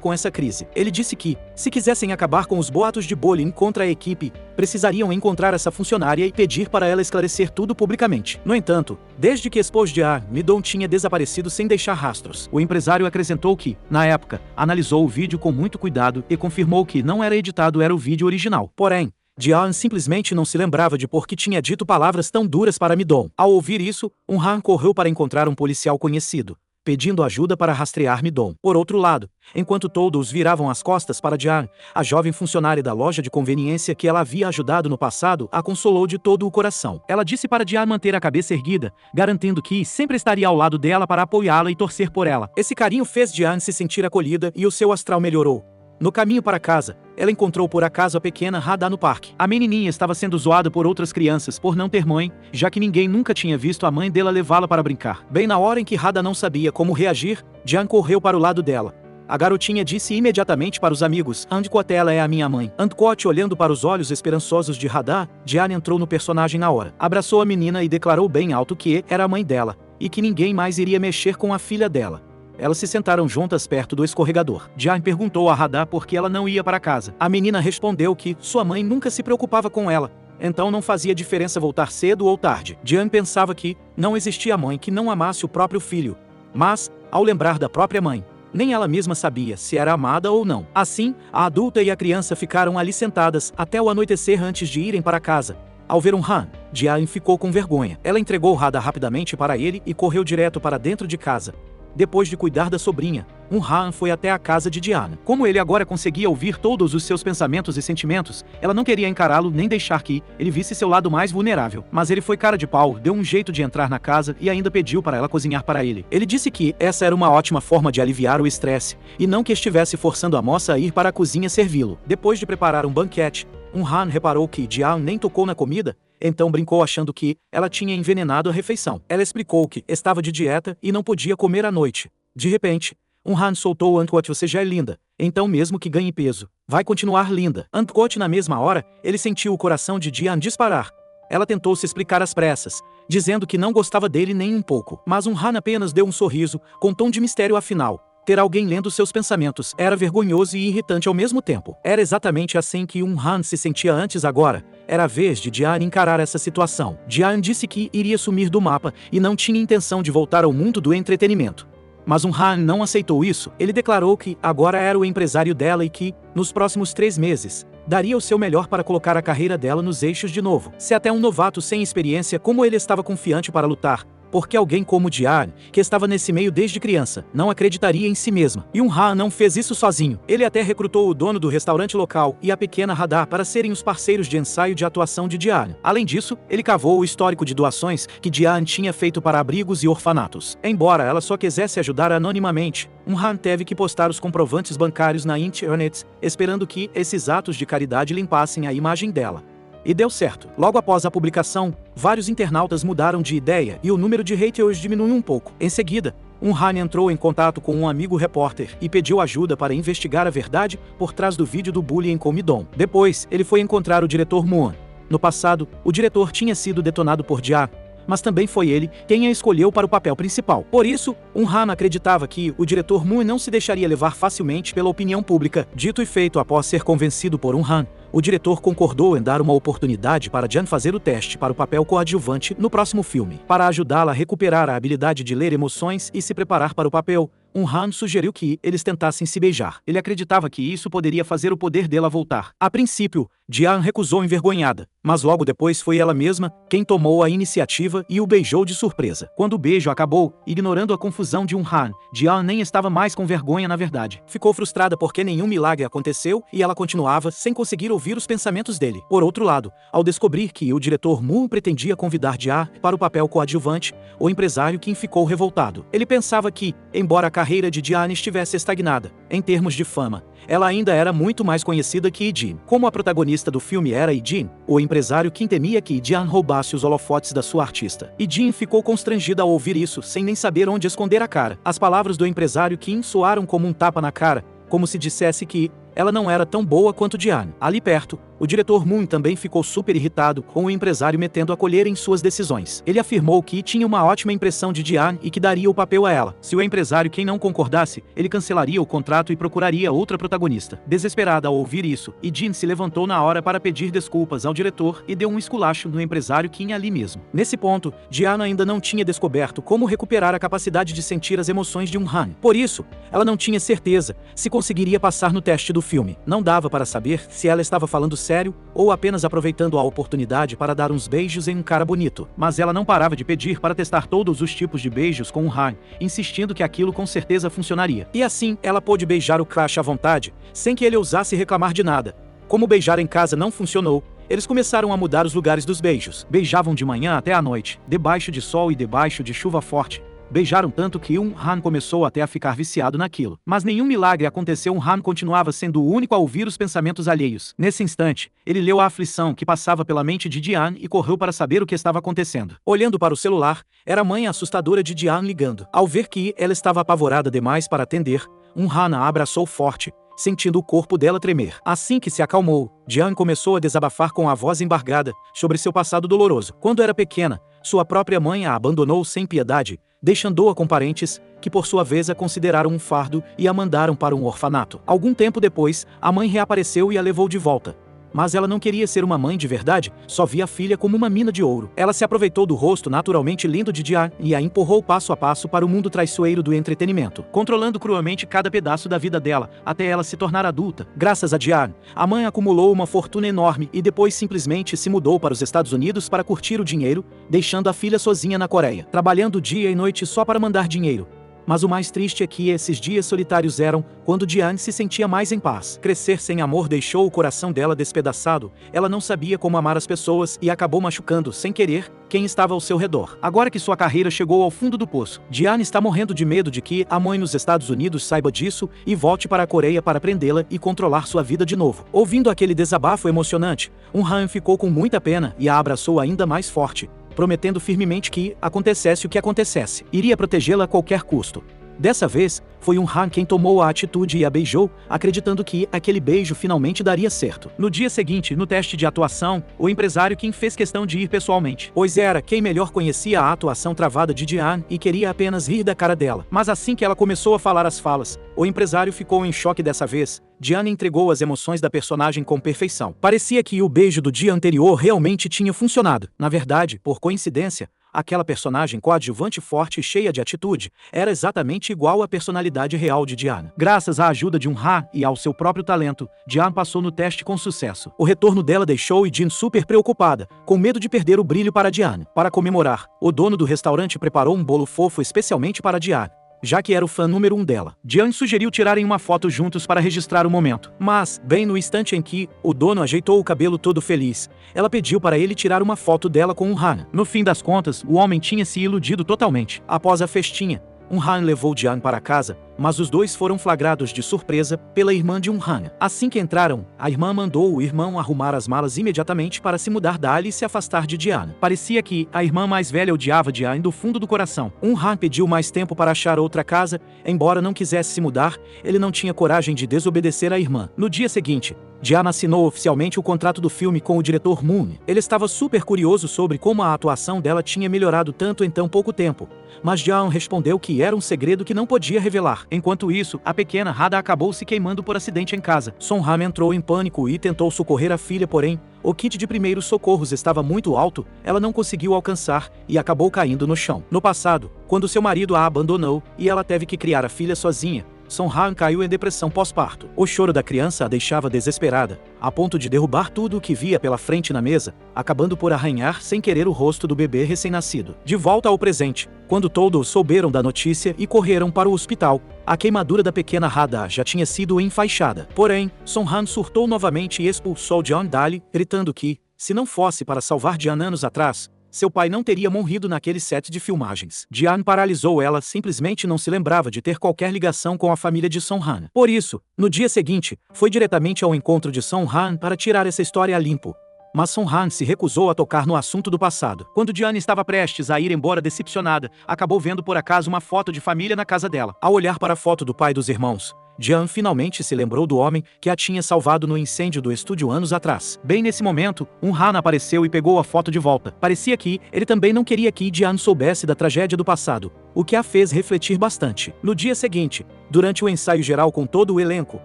com essa crise. Ele disse que, se quisessem acabar com os boatos de bullying contra a equipe, precisariam encontrar essa funcionária e pedir para ela esclarecer tudo publicamente. No entanto, desde que expôs Ji-an, Mi-dong tinha desaparecido sem deixar rastros. O empresário acrescentou que, na época, analisou o vídeo com muito cuidado e confirmou que não era editado, era o vídeo original. Porém, Ji-an simplesmente não se lembrava de por que tinha dito palavras tão duras para Mi-dong. Ao ouvir isso, Han correu para encontrar um policial conhecido, pedindo ajuda para rastrear Mi-dong. Por outro lado, enquanto todos viravam as costas para Ji-an, a jovem funcionária da loja de conveniência que ela havia ajudado no passado a consolou de todo o coração. Ela disse para Ji-an manter a cabeça erguida, garantindo que sempre estaria ao lado dela para apoiá-la e torcer por ela. Esse carinho fez Ji-an se sentir acolhida e o seu astral melhorou. No caminho para casa, ela encontrou por acaso a pequena Hada no parque. A menininha estava sendo zoada por outras crianças por não ter mãe, já que ninguém nunca tinha visto a mãe dela levá-la para brincar. Bem na hora em que Hada não sabia como reagir, Ji-an correu para o lado dela. A garotinha disse imediatamente para os amigos: Andquot, ela é a minha mãe. Andquot, olhando para os olhos esperançosos de Hada, Ji-an entrou no personagem na hora. Abraçou a menina e declarou bem alto que era a mãe dela, e que ninguém mais iria mexer com a filha dela. Elas se sentaram juntas perto do escorregador. Ji-an perguntou a Hada por que ela não ia para casa. A menina respondeu que sua mãe nunca se preocupava com ela, então não fazia diferença voltar cedo ou tarde. Ji-an pensava que não existia mãe que não amasse o próprio filho. Mas, ao lembrar da própria mãe, nem ela mesma sabia se era amada ou não. Assim, a adulta e a criança ficaram ali sentadas até o anoitecer antes de irem para casa. Ao ver Han, Ji-an ficou com vergonha. Ela entregou Hada rapidamente para ele e correu direto para dentro de casa. Depois de cuidar da sobrinha, Han foi até a casa de Ji-an. Como ele agora conseguia ouvir todos os seus pensamentos e sentimentos, ela não queria encará-lo nem deixar que ele visse seu lado mais vulnerável. Mas ele foi cara de pau, deu um jeito de entrar na casa e ainda pediu para ela cozinhar para ele. Ele disse que essa era uma ótima forma de aliviar o estresse, e não que estivesse forçando a moça a ir para a cozinha servi-lo. Depois de preparar um banquete, Han reparou que Ji-an nem tocou na comida, então brincou achando que ela tinha envenenado a refeição. Ela explicou que estava de dieta e não podia comer à noite. De repente, Han soltou: Andquot, você já é linda, então mesmo que ganhe peso, vai continuar linda. Andquot, na mesma hora, ele sentiu o coração de Ji-an disparar. Ela tentou se explicar às pressas, dizendo que não gostava dele nem um pouco. Mas Han apenas deu um sorriso, com tom de mistério. Afinal, ter alguém lendo seus pensamentos era vergonhoso e irritante ao mesmo tempo. Era exatamente assim que Han se sentia antes. Agora, era a vez de Ji-an encarar essa situação. Ji-an disse que iria sumir do mapa e não tinha intenção de voltar ao mundo do entretenimento. Mas Han não aceitou isso. Ele declarou que agora era o empresário dela e que, nos próximos 3 meses, daria o seu melhor para colocar a carreira dela nos eixos de novo. Se até um novato sem experiência como ele estava confiante para lutar, porque alguém como Ji-an, que estava nesse meio desde criança, não acreditaria em si mesma. E Han não fez isso sozinho. Ele até recrutou o dono do restaurante local e a pequena Hada para serem os parceiros de ensaio de atuação de Ji-an. Além disso, ele cavou o histórico de doações que Ji-an tinha feito para abrigos e orfanatos. Embora ela só quisesse ajudar anonimamente, Han teve que postar os comprovantes bancários na internet, esperando que esses atos de caridade limpassem a imagem dela. E deu certo. Logo após a publicação, vários internautas mudaram de ideia e o número de haters diminuiu um pouco. Em seguida, Han entrou em contato com um amigo repórter e pediu ajuda para investigar a verdade por trás do vídeo do bullying com Mi-dong. Depois, ele foi encontrar o diretor Moon. No passado, o diretor tinha sido detonado por Ji-an, mas também foi ele quem a escolheu para o papel principal. Por isso, Han acreditava que o diretor Moon não se deixaria levar facilmente pela opinião pública. Dito e feito, após ser convencido por Han, o diretor concordou em dar uma oportunidade para Jean fazer o teste para o papel coadjuvante no próximo filme. Para ajudá-la a recuperar a habilidade de ler emoções e se preparar para o papel, Han sugeriu que eles tentassem se beijar. Ele acreditava que isso poderia fazer o poder dela voltar. A princípio, Jean recusou envergonhada, mas logo depois foi ela mesma quem tomou a iniciativa e o beijou de surpresa. Quando o beijo acabou, ignorando a confusão de Han, Jean nem estava mais com vergonha na verdade. Ficou frustrada porque nenhum milagre aconteceu e ela continuava sem conseguir ouvir os pensamentos dele. Por outro lado, ao descobrir que o diretor Moon pretendia convidar Jean para o papel coadjuvante, o empresário Kim ficou revoltado. Ele pensava que, embora a carreira de Jean estivesse estagnada, em termos de fama, ela ainda era muito mais conhecida que Jean. Como a protagonista do filme era Jean, o empresário Kim temia que Jean roubasse os holofotes da sua artista. E Jean ficou constrangida ao ouvir isso, sem nem saber onde esconder a cara. As palavras do empresário Kim soaram como um tapa na cara, como se dissesse que ela não era tão boa quanto Jean. Ali perto, o diretor Moon também ficou super irritado com o empresário metendo a colher em suas decisões. Ele afirmou que tinha uma ótima impressão de Jean e que daria o papel a ela. Se o empresário Kim não concordasse, ele cancelaria o contrato e procuraria outra protagonista. Desesperada ao ouvir isso, Jean se levantou na hora para pedir desculpas ao diretor e deu um esculacho no empresário Kim ali mesmo. Nesse ponto, Jean ainda não tinha descoberto como recuperar a capacidade de sentir as emoções de Han. Por isso, ela não tinha certeza se conseguiria passar no teste do filme. Não dava para saber se ela estava falando sério ou apenas aproveitando a oportunidade para dar uns beijos em um cara bonito. Mas ela não parava de pedir para testar todos os tipos de beijos com Han, insistindo que aquilo com certeza funcionaria. E assim, ela pôde beijar o crush à vontade, sem que ele ousasse reclamar de nada. Como beijar em casa não funcionou, eles começaram a mudar os lugares dos beijos. Beijavam de manhã até à noite, debaixo de sol e debaixo de chuva forte. Beijaram tanto que Han começou até a ficar viciado naquilo. Mas nenhum milagre aconteceu. Han continuava sendo o único a ouvir os pensamentos alheios. Nesse instante, ele leu a aflição que passava pela mente de Jean e correu para saber o que estava acontecendo. Olhando para o celular, era a mãe assustadora de Jean ligando. Ao ver que ela estava apavorada demais para atender, Han a abraçou forte, sentindo o corpo dela tremer. Assim que se acalmou, Jean começou a desabafar com a voz embargada sobre seu passado doloroso. Quando era pequena, sua própria mãe a abandonou sem piedade, deixando-a com parentes, que por sua vez a consideraram um fardo e a mandaram para um orfanato. Algum tempo depois, a mãe reapareceu e a levou de volta. Mas ela não queria ser uma mãe de verdade, só via a filha como uma mina de ouro. Ela se aproveitou do rosto naturalmente lindo de Jean e a empurrou passo a passo para o mundo traiçoeiro do entretenimento, controlando cruelmente cada pedaço da vida dela, até ela se tornar adulta. Graças a Jean, a mãe acumulou uma fortuna enorme e depois simplesmente se mudou para os Estados Unidos para curtir o dinheiro, deixando a filha sozinha na Coreia, trabalhando dia e noite só para mandar dinheiro. Mas o mais triste é que esses dias solitários eram quando Jean se sentia mais em paz. Crescer sem amor deixou o coração dela despedaçado, ela não sabia como amar as pessoas e acabou machucando, sem querer, quem estava ao seu redor. Agora que sua carreira chegou ao fundo do poço, Jean está morrendo de medo de que a mãe nos Estados Unidos saiba disso e volte para a Coreia para prendê-la e controlar sua vida de novo. Ouvindo aquele desabafo emocionante, Han ficou com muita pena e a abraçou ainda mais forte, prometendo firmemente que, acontecesse o que acontecesse, iria protegê-la a qualquer custo. Dessa vez, foi Han quem tomou a atitude e a beijou, acreditando que aquele beijo finalmente daria certo. No dia seguinte, no teste de atuação, o empresário Kim fez questão de ir pessoalmente, pois era quem melhor conhecia a atuação travada de Jean e queria apenas rir da cara dela. Mas assim que ela começou a falar as falas, o empresário ficou em choque dessa vez. Jean entregou as emoções da personagem com perfeição. Parecia que o beijo do dia anterior realmente tinha funcionado. Na verdade, por coincidência, aquela personagem coadjuvante forte e cheia de atitude era exatamente igual à personalidade real de Jean. Graças à ajuda de Han e ao seu próprio talento, Jean passou no teste com sucesso. O retorno dela deixou Jean super preocupada, com medo de perder o brilho para Jean. Para comemorar, o dono do restaurante preparou um bolo fofo especialmente para Jean, já que era o fã número 1 dela. Jean sugeriu tirarem uma foto juntos para registrar o momento. Mas, bem no instante em que o dono ajeitou o cabelo todo feliz, ela pediu para ele tirar uma foto dela com Han. No fim das contas, o homem tinha se iludido totalmente. Após a festinha, Han levou Jean para casa, mas os dois foram flagrados de surpresa pela irmã de Han. Assim que entraram, a irmã mandou o irmão arrumar as malas imediatamente para se mudar dali e se afastar de Jean. Parecia que a irmã mais velha odiava Jean do fundo do coração. Han pediu mais tempo para achar outra casa, embora não quisesse se mudar, ele não tinha coragem de desobedecer à irmã. No dia seguinte, Jean assinou oficialmente o contrato do filme com o diretor Moon. Ele estava super curioso sobre como a atuação dela tinha melhorado tanto em tão pouco tempo, mas Jean respondeu que era um segredo que não podia revelar. Enquanto isso, a pequena Hada acabou se queimando por acidente em casa. Song-han entrou em pânico e tentou socorrer a filha, porém, o kit de primeiros socorros estava muito alto, ela não conseguiu alcançar e acabou caindo no chão. No passado, quando seu marido a abandonou e ela teve que criar a filha sozinha, Song-han caiu em depressão pós-parto. O choro da criança a deixava desesperada, a ponto de derrubar tudo o que via pela frente na mesa, acabando por arranhar sem querer o rosto do bebê recém-nascido. De volta ao presente, quando todos souberam da notícia e correram para o hospital, a queimadura da pequena Hada já tinha sido enfaixada. Porém, Song-han surtou novamente e expulsou Jeon dali, gritando que, se não fosse para salvar Jeon anos atrás, seu pai não teria morrido naquele set de filmagens. Jeon paralisou ela, simplesmente não se lembrava de ter qualquer ligação com a família de Song-han. Por isso, no dia seguinte, foi diretamente ao encontro de Song-han para tirar essa história a limpo. Mas Song-han se recusou a tocar no assunto do passado. Quando Jeon estava prestes a ir embora decepcionada, acabou vendo por acaso uma foto de família na casa dela. Ao olhar para a foto do pai dos irmãos, Jeon finalmente se lembrou do homem que a tinha salvado no incêndio do estúdio anos atrás. Bem nesse momento, Han apareceu e pegou a foto de volta. Parecia que ele também não queria que Jeon soubesse da tragédia do passado, o que a fez refletir bastante. No dia seguinte, durante o ensaio geral com todo o elenco,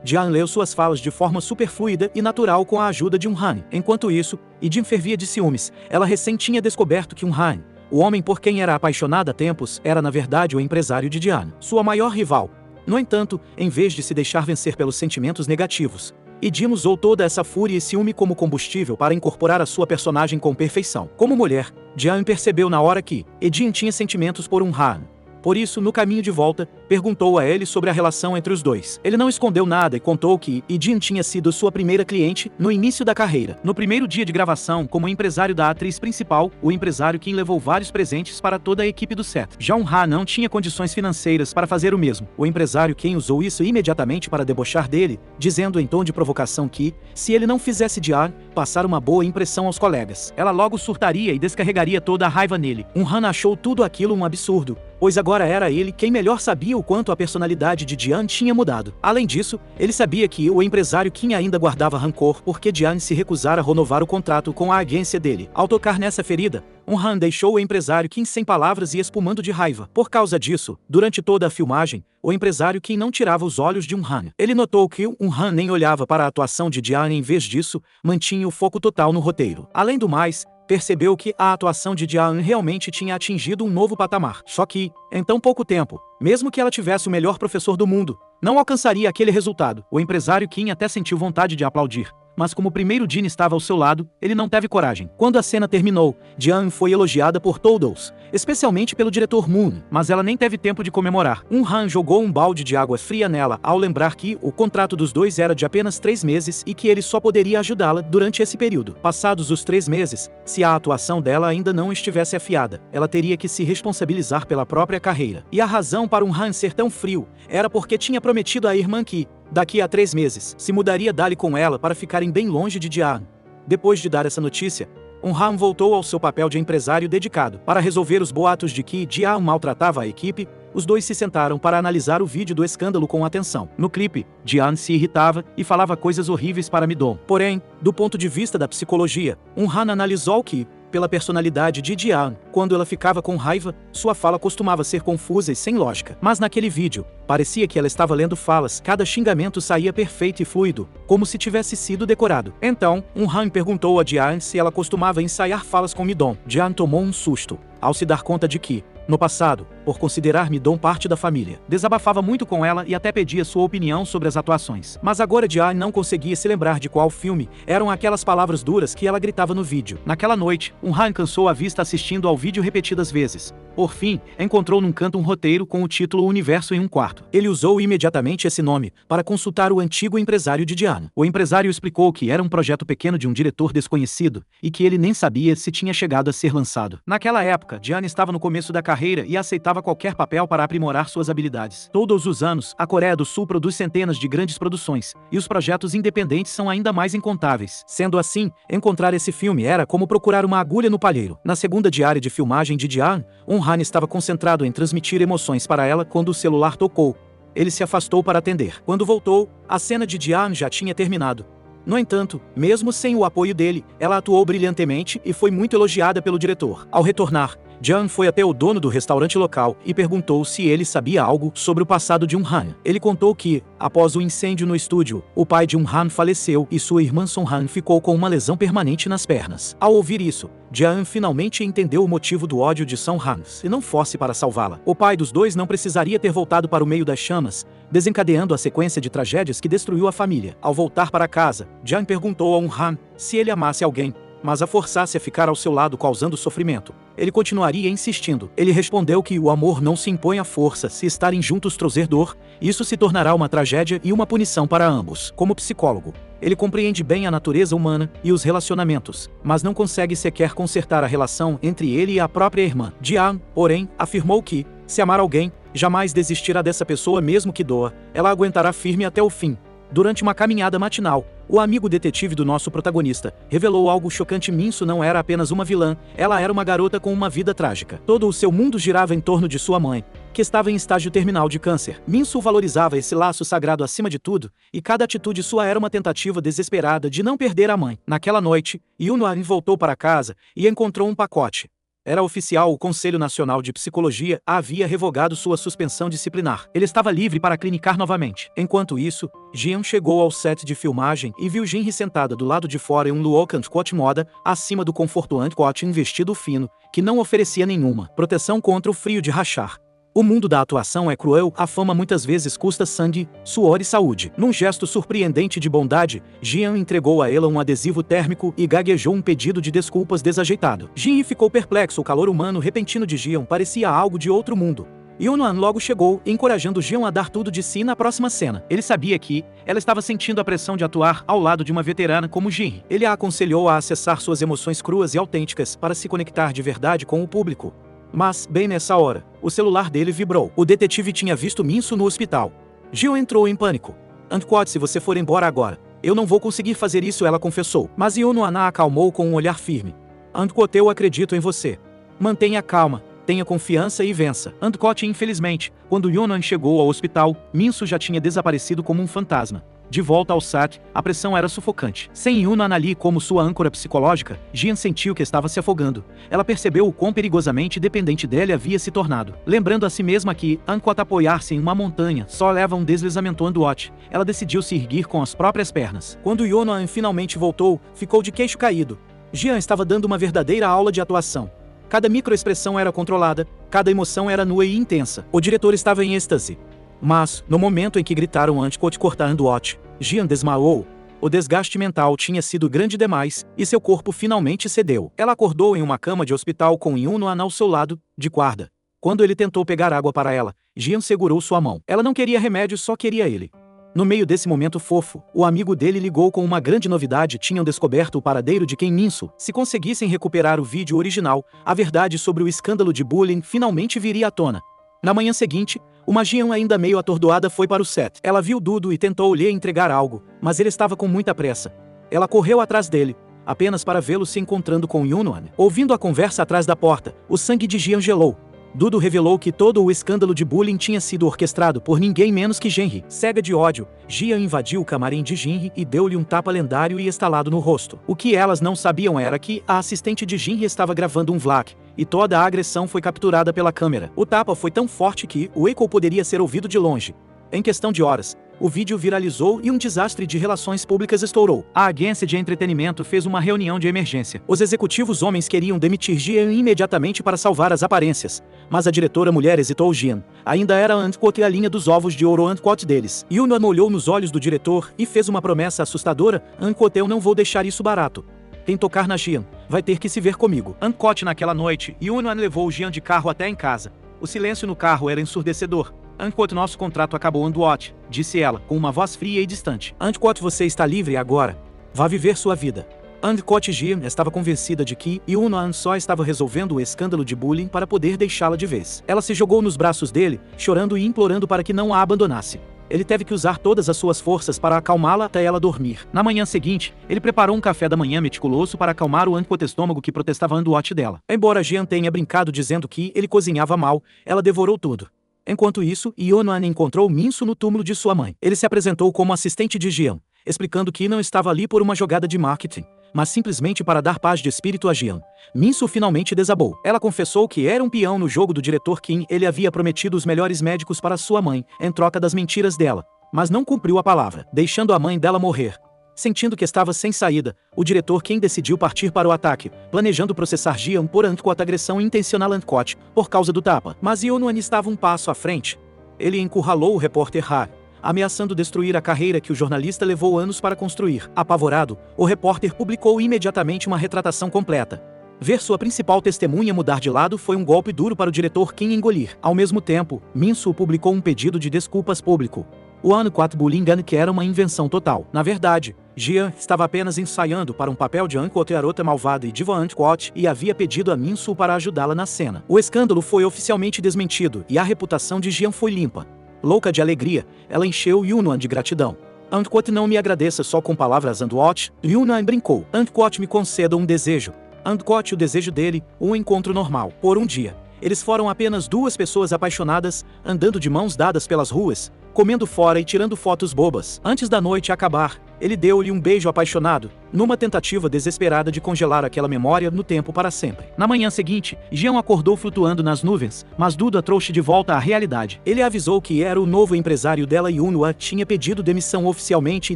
Jeon leu suas falas de forma super fluida e natural com a ajuda de Han. Enquanto isso, Jin fervia de ciúmes. Ela recém tinha descoberto que Han, o homem por quem era apaixonada há tempos, era na verdade o empresário de Jeon, sua maior rival. No entanto, em vez de se deixar vencer pelos sentimentos negativos, Jin usou toda essa fúria e ciúme como combustível para incorporar a sua personagem com perfeição. Como mulher, Jeon percebeu na hora que Jin tinha sentimentos por Han. Por isso, no caminho de volta, perguntou a ele sobre a relação entre os dois. Ele não escondeu nada e contou que Jin tinha sido sua primeira cliente no início da carreira. No primeiro dia de gravação, como empresário da atriz principal, o empresário Kim levou vários presentes para toda a equipe do set. Já Han não tinha condições financeiras para fazer o mesmo. O empresário Kim usou isso imediatamente para debochar dele, dizendo em tom de provocação que, se ele não fizesse Jeon passar uma boa impressão aos colegas, ela logo surtaria e descarregaria toda a raiva nele. Han achou tudo aquilo um absurdo, pois agora era ele quem melhor sabia o quanto a personalidade de Jeon tinha mudado. Além disso, ele sabia que o empresário Kim ainda guardava rancor porque Jeon se recusara a renovar o contrato com a agência dele. Ao tocar nessa ferida, Han deixou o empresário Kim sem palavras e espumando de raiva. Por causa disso, durante toda a filmagem, o empresário Kim não tirava os olhos de Han. Ele notou que Han nem olhava para a atuação de Jeon e, em vez disso, mantinha o foco total no roteiro. Além do mais, percebeu que a atuação de Jeon realmente tinha atingido um novo patamar. Só que, em tão pouco tempo, mesmo que ela tivesse o melhor professor do mundo, não alcançaria aquele resultado. O empresário Kim até sentiu vontade de aplaudir, mas como o primeiro Jin estava ao seu lado, ele não teve coragem. Quando a cena terminou, Jeon foi elogiada por todos, especialmente pelo diretor Moon, mas ela nem teve tempo de comemorar. Han jogou um balde de água fria nela ao lembrar que o contrato dos dois era de apenas 3 meses e que ele só poderia ajudá-la durante esse período. Passados os 3 meses, se a atuação dela ainda não estivesse afiada, ela teria que se responsabilizar pela própria carreira. E a razão para Han ser tão frio era porque tinha prometido à irmã que, daqui a 3 meses, se mudaria dali com ela para ficarem bem longe de Jeon. Depois de dar essa notícia, Han voltou ao seu papel de empresário dedicado. Para resolver os boatos de que Jeon maltratava a equipe, os dois se sentaram para analisar o vídeo do escândalo com atenção. No clipe, Jeon se irritava e falava coisas horríveis para Midon. Porém, do ponto de vista da psicologia, Han analisou que, pela personalidade de Jeon, quando ela ficava com raiva, sua fala costumava ser confusa e sem lógica. Mas naquele vídeo, parecia que ela estava lendo falas, cada xingamento saía perfeito e fluido, como se tivesse sido decorado. Então, Han perguntou a Jeon se ela costumava ensaiar falas com Midon. Jeon tomou um susto, ao se dar conta de que, no passado, por considerar Midon parte da família, desabafava muito com ela e até pedia sua opinião sobre as atuações. Mas agora Jeon não conseguia se lembrar de qual filme eram aquelas palavras duras que ela gritava no vídeo. Naquela noite, Han cansou a vista assistindo ao vídeo repetidas vezes. Por fim, encontrou num canto um roteiro com o título Universo em um Quarto. Ele usou imediatamente esse nome para consultar o antigo empresário de Jeon. O empresário explicou que era um projeto pequeno de um diretor desconhecido e que ele nem sabia se tinha chegado a ser lançado. Naquela época, Jeon estava no começo da carreira e aceitava qualquer papel para aprimorar suas habilidades. Todos os anos, a Coreia do Sul produz centenas de grandes produções, e os projetos independentes são ainda mais incontáveis. Sendo assim, encontrar esse filme era como procurar uma agulha no palheiro. Na segunda diária de filmagem de Jeon, Han estava concentrado em transmitir emoções para ela quando o celular tocou. Ele se afastou para atender. Quando voltou, a cena de Jeon já tinha terminado. No entanto, mesmo sem o apoio dele, ela atuou brilhantemente e foi muito elogiada pelo diretor. Ao retornar, Jian foi até o dono do restaurante local e perguntou se ele sabia algo sobre o passado de Han. Ele contou que, após o incêndio no estúdio, o pai de Han faleceu e sua irmã Song Han ficou com uma lesão permanente nas pernas. Ao ouvir isso, Jian finalmente entendeu o motivo do ódio de Song Han. Se não fosse para salvá-la, o pai dos dois não precisaria ter voltado para o meio das chamas, desencadeando a sequência de tragédias que destruiu a família. Ao voltar para casa, Jian perguntou a Han se ele amasse alguém, mas a forçasse a ficar ao seu lado causando sofrimento. Ele continuaria insistindo. Ele respondeu que o amor não se impõe à força. Se estarem juntos trouxer dor, isso se tornará uma tragédia e uma punição para ambos. Como psicólogo, ele compreende bem a natureza humana e os relacionamentos, mas não consegue sequer consertar a relação entre ele e a própria irmã. Jian, porém, afirmou que, se amar alguém, jamais desistirá dessa pessoa mesmo que doa. Ela aguentará firme até o fim. Durante uma caminhada matinal, o amigo detetive do nosso protagonista revelou algo chocante. Minsu não era apenas uma vilã, ela era uma garota com uma vida trágica. Todo o seu mundo girava em torno de sua mãe, que estava em estágio terminal de câncer. Minsu valorizava esse laço sagrado acima de tudo, e cada atitude sua era uma tentativa desesperada de não perder a mãe. Naquela noite, Yunoan voltou para casa e encontrou um pacote. Era oficial, o Conselho Nacional de Psicologia havia revogado sua suspensão disciplinar. Ele estava livre para clinicar novamente. Enquanto isso, Jian chegou ao set de filmagem e viu Jinri sentada do lado de fora em um look anticote moda, acima do conforto anticote em vestido fino, que não oferecia nenhuma proteção contra o frio de rachar. O mundo da atuação é cruel, a fama muitas vezes custa sangue, suor e saúde. Num gesto surpreendente de bondade, Jian entregou a ela um adesivo térmico e gaguejou um pedido de desculpas desajeitado. Jinri ficou perplexo, o calor humano repentino de Jian parecia algo de outro mundo. Yunoan logo chegou, encorajando Jian a dar tudo de si na próxima cena. Ele sabia que ela estava sentindo a pressão de atuar ao lado de uma veterana como Jinri. Ele a aconselhou a acessar suas emoções cruas e autênticas para se conectar de verdade com o público. Mas, bem nessa hora, o celular dele vibrou. O detetive tinha visto Minsu no hospital. Jian entrou em pânico. "Anquot, se você for embora agora, eu não vou conseguir fazer isso", ela confessou. Mas Yunoan a acalmou com um olhar firme. "Anquot, eu acredito em você. Mantenha calma, tenha confiança e vença." Anquot, infelizmente, quando Yunoan chegou ao hospital, Minsu já tinha desaparecido como um fantasma. De volta ao SAT, a pressão era sufocante. Sem Yunoan ali como sua âncora psicológica, Jian sentiu que estava se afogando. Ela percebeu o quão perigosamente dependente dele havia se tornado. Lembrando a si mesma que, enquanto apoiar-se em uma montanha só leva a um deslizamento Anquot, ela decidiu se erguer com as próprias pernas. Quando Yunoan finalmente voltou, ficou de queixo caído. Jian estava dando uma verdadeira aula de atuação. Cada microexpressão era controlada, cada emoção era nua e intensa. O diretor estava em êxtase. Mas, no momento em que gritaram Anquot cortar Anquot, Jian desmaiou. O desgaste mental tinha sido grande demais, e seu corpo finalmente cedeu. Ela acordou em uma cama de hospital com Yunoan ao seu lado, de guarda. Quando ele tentou pegar água para ela, Jian segurou sua mão. Ela não queria remédio, só queria ele. No meio desse momento fofo, o amigo dele ligou com uma grande novidade: tinham descoberto o paradeiro de Ken Minsu. Se conseguissem recuperar o vídeo original, a verdade sobre o escândalo de bullying finalmente viria à tona. Na manhã seguinte, uma Jian ainda meio atordoada foi para o set. Ela viu Dudu e tentou lhe entregar algo, mas ele estava com muita pressa. Ela correu atrás dele, apenas para vê-lo se encontrando com Yunoan. Ouvindo a conversa atrás da porta, o sangue de Jian gelou. Dudu revelou que todo o escândalo de bullying tinha sido orquestrado por ninguém menos que Jinri. Cega de ódio, Jian invadiu o camarim de Jinri e deu-lhe um tapa lendário e estalado no rosto. O que elas não sabiam era que a assistente de Jinri estava gravando um vlog, e toda a agressão foi capturada pela câmera. O tapa foi tão forte que o eco poderia ser ouvido de longe. Em questão de horas, o vídeo viralizou e um desastre de relações públicas estourou. A agência de entretenimento fez uma reunião de emergência. Os executivos homens queriam demitir Jian imediatamente para salvar as aparências, mas a diretora mulher hesitou. Jian ainda era Anquot e a linha dos ovos de ouro Anquot deles. Yunoan olhou nos olhos do diretor e fez uma promessa assustadora: "Anquot, eu não vou deixar isso barato. Quem tocar na Jian vai ter que se ver comigo." Anquot, naquela noite, Yunoan levou Jian de carro até em casa. O silêncio no carro era ensurdecedor. "Anquot, nosso contrato acabou, Anquot", disse ela, com uma voz fria e distante. "Anquot, você está livre agora. Vá viver sua vida." Anquot Jian estava convencida de que Yunoan só estava resolvendo o escândalo de bullying para poder deixá-la de vez. Ela se jogou nos braços dele, chorando e implorando para que não a abandonasse. Ele teve que usar todas as suas forças para acalmá-la até ela dormir. Na manhã seguinte, ele preparou um café da manhã meticuloso para acalmar o Anquot estômago que protestava Anquot dela. Embora Jian tenha brincado dizendo que ele cozinhava mal, ela devorou tudo. Enquanto isso, Yunoan encontrou Minsu no túmulo de sua mãe. Ele se apresentou como assistente de Jian, explicando que não estava ali por uma jogada de marketing, mas simplesmente para dar paz de espírito a Jean. Minsu finalmente desabou. Ela confessou que era um peão no jogo do diretor Kim. Ele havia prometido os melhores médicos para sua mãe, em troca das mentiras dela, mas não cumpriu a palavra, deixando a mãe dela morrer. Sentindo que estava sem saída, o diretor Kim decidiu partir para o ataque, planejando processar Jean por Angkor agressão intencional a Angkor por causa do tapa. Mas Yonuan estava um passo à frente. Ele encurralou o repórter Ha, ameaçando destruir a carreira que o jornalista levou anos para construir. Apavorado, o repórter publicou imediatamente uma retratação completa. Ver sua principal testemunha mudar de lado foi um golpe duro para o diretor Kim engolir. Ao mesmo tempo, Minsu publicou um pedido de desculpas público. O Angkor Bullying que era uma invenção total. Na verdade, Jean estava apenas ensaiando para um papel de Angkor garota malvada e diva Angkor e havia pedido a Minsu para ajudá-la na cena. O escândalo foi oficialmente desmentido e a reputação de Jean foi limpa. Louca de alegria, ela encheu Yonuan de gratidão. Angkor não me agradeça só com palavras Angkor, Yonuan brincou. Angkor me conceda um desejo. Angkor o desejo dele, um encontro normal, por um dia. Eles foram apenas duas pessoas apaixonadas, andando de mãos dadas pelas ruas, comendo fora e tirando fotos bobas. Antes da noite acabar, ele deu-lhe um beijo apaixonado, numa tentativa desesperada de congelar aquela memória no tempo para sempre. Na manhã seguinte, Jean acordou flutuando nas nuvens, mas Duda trouxe de volta à realidade. Ele avisou que era o novo empresário dela e Yonuan tinha pedido demissão oficialmente e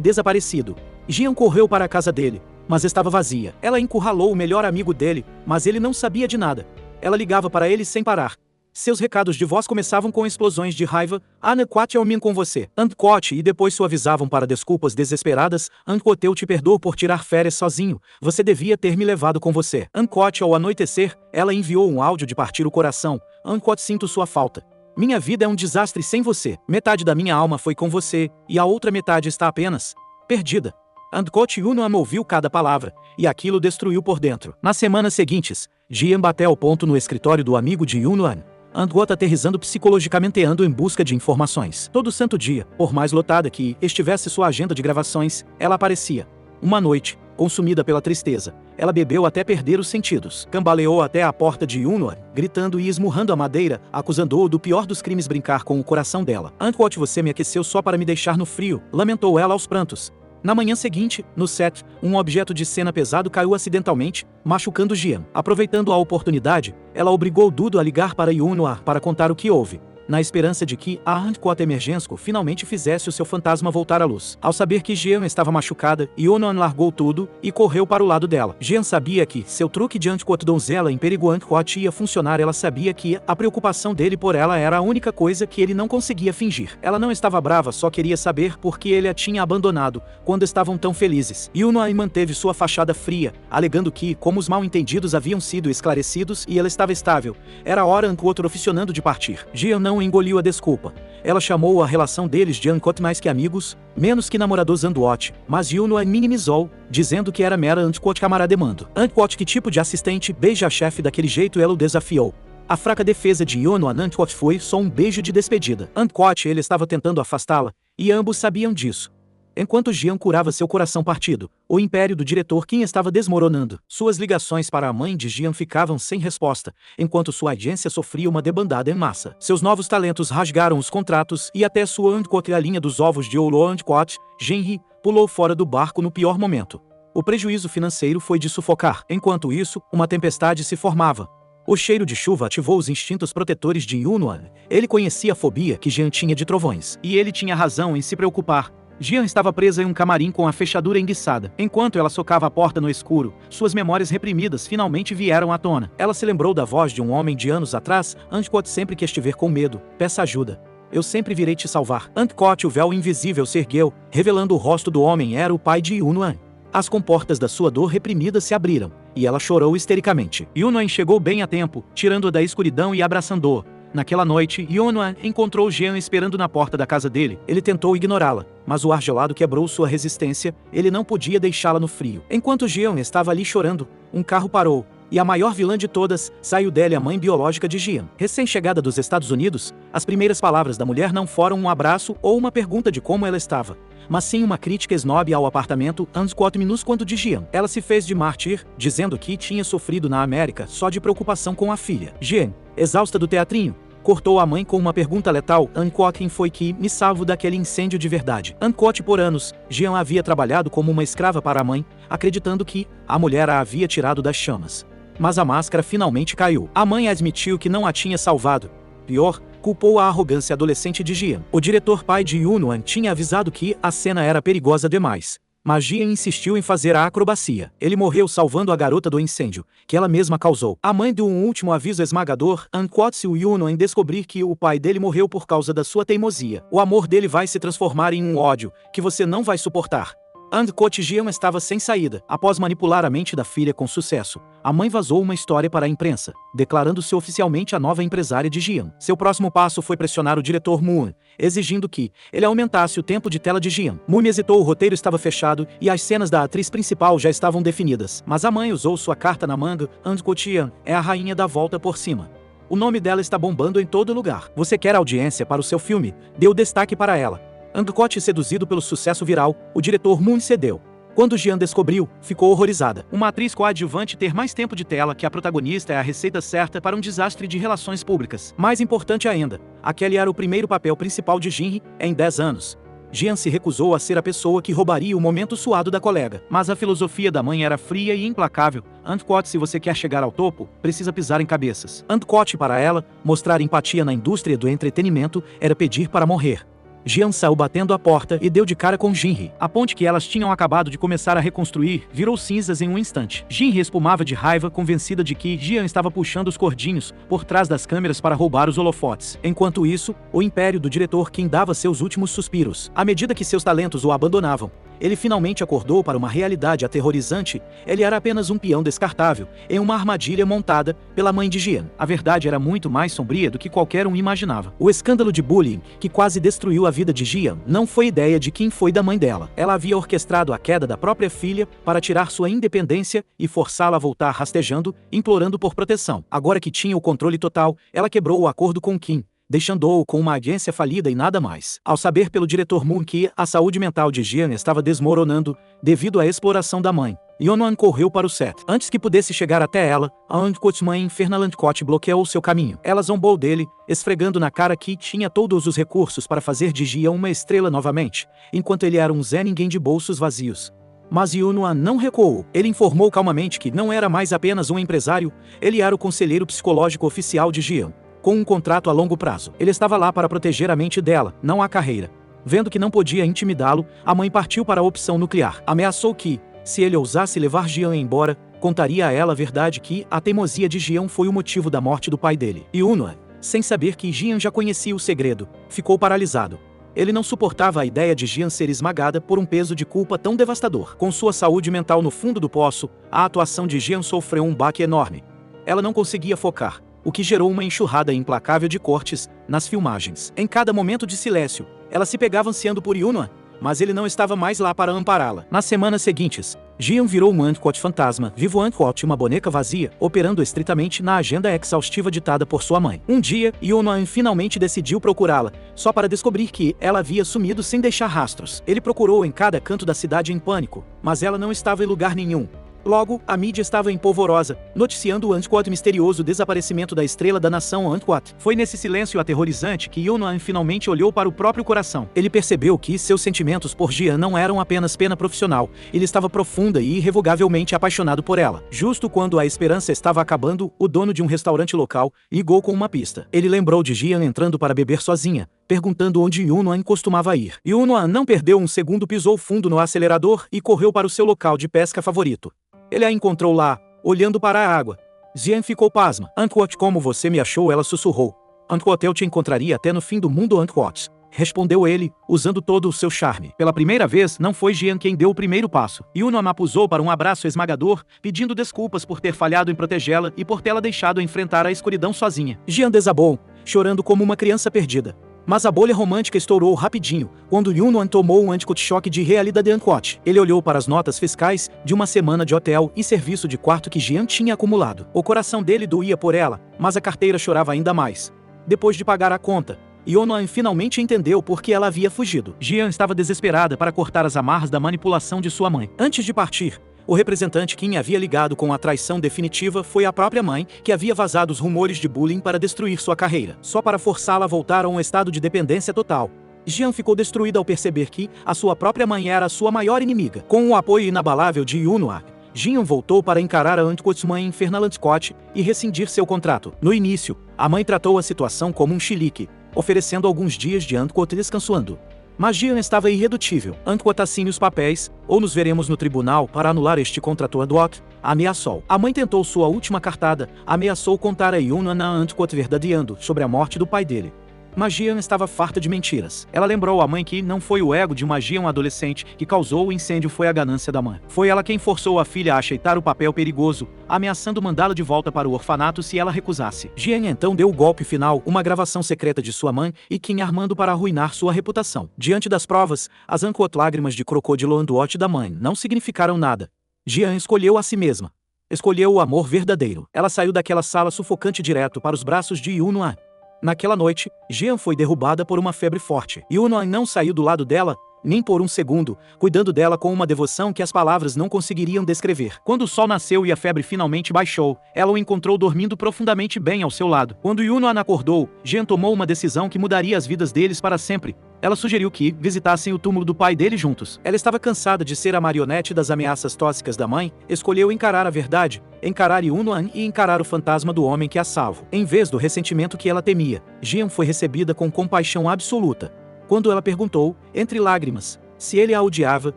desaparecido. Jean correu para a casa dele, mas estava vazia. Ela encurralou o melhor amigo dele, mas ele não sabia de nada. Ela ligava para ele sem parar. Seus recados de voz começavam com explosões de raiva. Angkor eu me com você. Angkor e depois suavizavam para desculpas desesperadas. Angkor eu te perdoo por tirar férias sozinho. Você devia ter me levado com você. Angkor ao anoitecer, ela enviou um áudio de partir o coração. Angkor sinto sua falta. Minha vida é um desastre sem você. Metade da minha alma foi com você, e a outra metade está apenas perdida. Angkor Yonuan ouviu cada palavra, e aquilo destruiu por dentro. Nas semanas seguintes, Jean bateu ao ponto no escritório do amigo de Yonuan. Angkor aterrissando psicologicamente ando em busca de informações. Todo santo dia, por mais lotada que estivesse sua agenda de gravações, ela aparecia. Uma noite, consumida pela tristeza, ela bebeu até perder os sentidos. Cambaleou até a porta de Yonuan, gritando e esmurrando a madeira, acusando-o do pior dos crimes brincar com o coração dela. Angkor você me aqueceu só para me deixar no frio, lamentou ela aos prantos. Na manhã seguinte, no set, um objeto de cena pesado caiu acidentalmente, machucando Jean. Aproveitando a oportunidade, ela obrigou Dudu a ligar para Yonuan para contar o que houve, na esperança de que a Angkor Emergensco finalmente fizesse o seu fantasma voltar à luz. Ao saber que Jean estava machucada, Yonuan largou tudo e correu para o lado dela. Jean sabia que seu truque de Angkor donzela em perigo Angkor ia funcionar. Ela sabia que a preocupação dele por ela era a única coisa que ele não conseguia fingir. Ela não estava brava, só queria saber por que ele a tinha abandonado quando estavam tão felizes. Yonuan manteve sua fachada fria, alegando que, como os mal-entendidos haviam sido esclarecidos e ela estava estável, era hora Angkor oficiando de partir. Jean não engoliu a desculpa. Ela chamou a relação deles de Angkor mais que amigos, menos que namorados Anduot, mas Yonuan minimizou, dizendo que era mera Angkor camarademando. Angkor que tipo de assistente beija a chefe daquele jeito? Ela o desafiou. A fraca defesa de Yonuan Angkor foi só um beijo de despedida. Angkor ele estava tentando afastá-la, e ambos sabiam disso. Enquanto Jean curava seu coração partido, o império do diretor Kim estava desmoronando. Suas ligações para a mãe de Jean ficavam sem resposta, enquanto sua agência sofria uma debandada em massa. Seus novos talentos rasgaram os contratos e até sua Angkor, a linha dos ovos de ouro Angkor, Genri, pulou fora do barco no pior momento. O prejuízo financeiro foi de sufocar. Enquanto isso, uma tempestade se formava. O cheiro de chuva ativou os instintos protetores de Yonuan. Ele conhecia a fobia que Jean tinha de trovões. E ele tinha razão em se preocupar. Jean estava presa em um camarim com a fechadura enguiçada. Enquanto ela socava a porta no escuro, suas memórias reprimidas finalmente vieram à tona. Ela se lembrou da voz de um homem de anos atrás. Angkor sempre que estiver com medo, peça ajuda. Eu sempre virei te salvar. Angkor o véu invisível se ergueu, revelando o rosto do homem. Era o pai de Yonuan. As comportas da sua dor reprimida se abriram, e ela chorou histericamente. Yonuan chegou bem a tempo, tirando-a da escuridão e abraçando-o. Naquela noite, Yonuan encontrou Jean esperando na porta da casa dele. Ele tentou ignorá-la, mas o ar gelado quebrou sua resistência. Ele não podia deixá-la no frio. Enquanto Jean estava ali chorando, um carro parou, e a maior vilã de todas saiu dela, a mãe biológica de Jean. Recém-chegada dos Estados Unidos, as primeiras palavras da mulher não foram um abraço ou uma pergunta de como ela estava, mas sim uma crítica snob ao apartamento Angkor minúsculo de Jean. Ela se fez de mártir, dizendo que tinha sofrido na América só de preocupação com a filha. Jean, exausta do teatrinho, Cortou a mãe com uma pergunta letal: Anquot, quem foi que me salvou daquele incêndio de verdade? Anquot, por anos, Jean havia trabalhado como uma escrava para a mãe, acreditando que a mulher a havia tirado das chamas. Mas a máscara finalmente caiu. A mãe admitiu que não a tinha salvado. Pior, culpou a arrogância adolescente de Jean. O diretor pai de Yunuan tinha avisado que a cena era perigosa demais. Mas Jean insistiu em fazer a acrobacia. Ele morreu salvando a garota do incêndio, que ela mesma causou. A mãe deu um último aviso esmagador: Anquot, se o Yunuan descobrir que o pai dele morreu por causa da sua teimosia, o amor dele vai se transformar em um ódio que você não vai suportar. Anquot Jean estava sem saída. Após manipular a mente da filha com sucesso, a mãe vazou uma história para a imprensa, declarando-se oficialmente a nova empresária de Jean. Seu próximo passo foi pressionar o diretor Moon, exigindo que ele aumentasse o tempo de tela de Jean. Moon hesitou, o roteiro estava fechado e as cenas da atriz principal já estavam definidas. Mas a mãe usou sua carta na manga: Anquot Jean é a rainha da volta por cima. O nome dela está bombando em todo lugar. Você quer audiência para o seu filme? Dê o destaque para ela. Anquot, seduzido pelo sucesso viral, o diretor Moon cedeu. Quando Jean descobriu, ficou horrorizada. Uma atriz coadjuvante ter mais tempo de tela que a protagonista é a receita certa para um desastre de relações públicas. Mais importante ainda, aquele era o primeiro papel principal de Jinhee em 10 anos. Jean se recusou a ser a pessoa que roubaria o momento suado da colega. Mas a filosofia da mãe era fria e implacável. Anquot, se você quer chegar ao topo, precisa pisar em cabeças. Anquot, para ela, mostrar empatia na indústria do entretenimento era pedir para morrer. Jean saiu batendo a porta e deu de cara com Jinhee. A ponte que elas tinham acabado de começar a reconstruir virou cinzas em um instante. Jinhee espumava de raiva, convencida de que Jean estava puxando os cordinhos por trás das câmeras para roubar os holofotes. Enquanto isso, o império do diretor Kim dava seus últimos suspiros. À medida que seus talentos o abandonavam, ele finalmente acordou para uma realidade aterrorizante. Ele era apenas um peão descartável, em uma armadilha montada pela mãe de Jean. A verdade era muito mais sombria do que qualquer um imaginava. O escândalo de bullying, que quase destruiu a vida de Jean, não foi ideia de quem foi da mãe dela. Ela havia orquestrado a queda da própria filha para tirar sua independência e forçá-la a voltar rastejando, implorando por proteção. Agora que tinha o controle total, ela quebrou o acordo com Kim, deixando-o com uma agência falida e nada mais. Ao saber pelo diretor Moon que a saúde mental de Jean estava desmoronando devido à exploração da mãe, Yunuan correu para o set. Antes que pudesse chegar até ela, a Anquot mãe infernal Anquot bloqueou seu caminho. Ela zombou dele, esfregando na cara que tinha todos os recursos para fazer de Jean uma estrela novamente, enquanto ele era um Zé Ninguém de bolsos vazios. Mas Yunuan não recuou. Ele informou calmamente que não era mais apenas um empresário, ele era o conselheiro psicológico oficial de Jean, com um contrato a longo prazo. Ele estava lá para proteger a mente dela, não a carreira. Vendo que não podia intimidá-lo, a mãe partiu para a opção nuclear. Ameaçou que, se ele ousasse levar Jean embora, contaria a ela a verdade que a teimosia de Jean foi o motivo da morte do pai dele. Yunuan, sem saber que Jean já conhecia o segredo, ficou paralisado. Ele não suportava a ideia de Jean ser esmagada por um peso de culpa tão devastador. Com sua saúde mental no fundo do poço, a atuação de Jean sofreu um baque enorme. Ela não conseguia focar, o que gerou uma enxurrada implacável de cortes nas filmagens. Em cada momento de silêncio, ela se pegava ansiando por Yunuan, mas ele não estava mais lá para ampará-la. Nas semanas seguintes, Jean virou um Anquot fantasma, vivo Anquot, uma boneca vazia, operando estritamente na agenda exaustiva ditada por sua mãe. Um dia, Yunuan finalmente decidiu procurá-la, só para descobrir que ela havia sumido sem deixar rastros. Ele procurou em cada canto da cidade em pânico, mas ela não estava em lugar nenhum. Logo, a mídia estava em polvorosa, noticiando o Anquot misterioso desaparecimento da estrela da nação Anquot. Foi nesse silêncio aterrorizante que Yunuan finalmente olhou para o próprio coração. Ele percebeu que seus sentimentos por Jean não eram apenas pena profissional, ele estava profunda e irrevogavelmente apaixonado por ela. Justo quando a esperança estava acabando, o dono de um restaurante local ligou com uma pista. Ele lembrou de Jean entrando para beber sozinha, perguntando onde Yunuan costumava ir. Yunuan não perdeu um segundo, pisou fundo no acelerador e correu para o seu local de pesca favorito. Ele a encontrou lá, olhando para a água. Jean ficou pasma. Anquot, como você me achou? Ela sussurrou. Anquot, eu te encontraria até no fim do mundo, Anquot. Respondeu ele, usando todo o seu charme. Pela primeira vez, não foi Jean quem deu o primeiro passo. Yunuan a pusou para um abraço esmagador, pedindo desculpas por ter falhado em protegê-la e por tê-la deixado enfrentar a escuridão sozinha. Jean desabou, chorando como uma criança perdida. Mas a bolha romântica estourou rapidinho, quando Yunuan tomou um anticote-choque de realidade de Anquot. Ele olhou para as notas fiscais de uma semana de hotel e serviço de quarto que Jean tinha acumulado. O coração dele doía por ela, mas a carteira chorava ainda mais. Depois de pagar a conta, Yunuan finalmente entendeu por que ela havia fugido. Jean estava desesperada para cortar as amarras da manipulação de sua mãe. Antes de partir, o representante Kim havia ligado com a traição definitiva foi a própria mãe, que havia vazado os rumores de bullying para destruir sua carreira, só para forçá-la a voltar a um estado de dependência total. Jian ficou destruída ao perceber que a sua própria mãe era a sua maior inimiga. Com o apoio inabalável de Yunhua, Jian voltou para encarar a Antquot's mãe em Fernlandscott e rescindir seu contrato. No início, a mãe tratou a situação como um chilique, oferecendo alguns dias de Antquot descansando. Mas Jian estava irredutível. Antquot assine os papéis, ou nos veremos no tribunal para anular este contrato Adwok, ameaçou. A mãe tentou sua última cartada, ameaçou contar a Yunhua na Antquot verdadeando sobre a morte do pai dele. Mas Jian estava farta de mentiras. Ela lembrou à mãe que não foi o ego de uma Jian adolescente que causou o incêndio, foi a ganância da mãe. Foi ela quem forçou a filha a aceitar o papel perigoso, ameaçando mandá-la de volta para o orfanato se ela recusasse. Jian então deu o golpe final, uma gravação secreta de sua mãe e Kim armando para arruinar sua reputação. Diante das provas, as Antquot lágrimas de crocodilo Andwot da mãe não significaram nada. Jian escolheu a si mesma. Escolheu o amor verdadeiro. Ela saiu daquela sala sufocante direto para os braços de Yunhua. Naquela noite, Jian foi derrubada por uma febre forte. Yunhua não saiu do lado dela, nem por um segundo, cuidando dela com uma devoção que as palavras não conseguiriam descrever. Quando o sol nasceu e a febre finalmente baixou, ela o encontrou dormindo profundamente bem ao seu lado. Quando Yunhua acordou, Jian tomou uma decisão que mudaria as vidas deles para sempre. Ela sugeriu que visitassem o túmulo do pai dele juntos. Ela estava cansada de ser a marionete das ameaças tóxicas da mãe, escolheu encarar a verdade, encarar Yunhua e encarar o fantasma do homem que a salvo. Em vez do ressentimento que ela temia, Jian foi recebida com compaixão absoluta. Quando ela perguntou, entre lágrimas, se ele a odiava,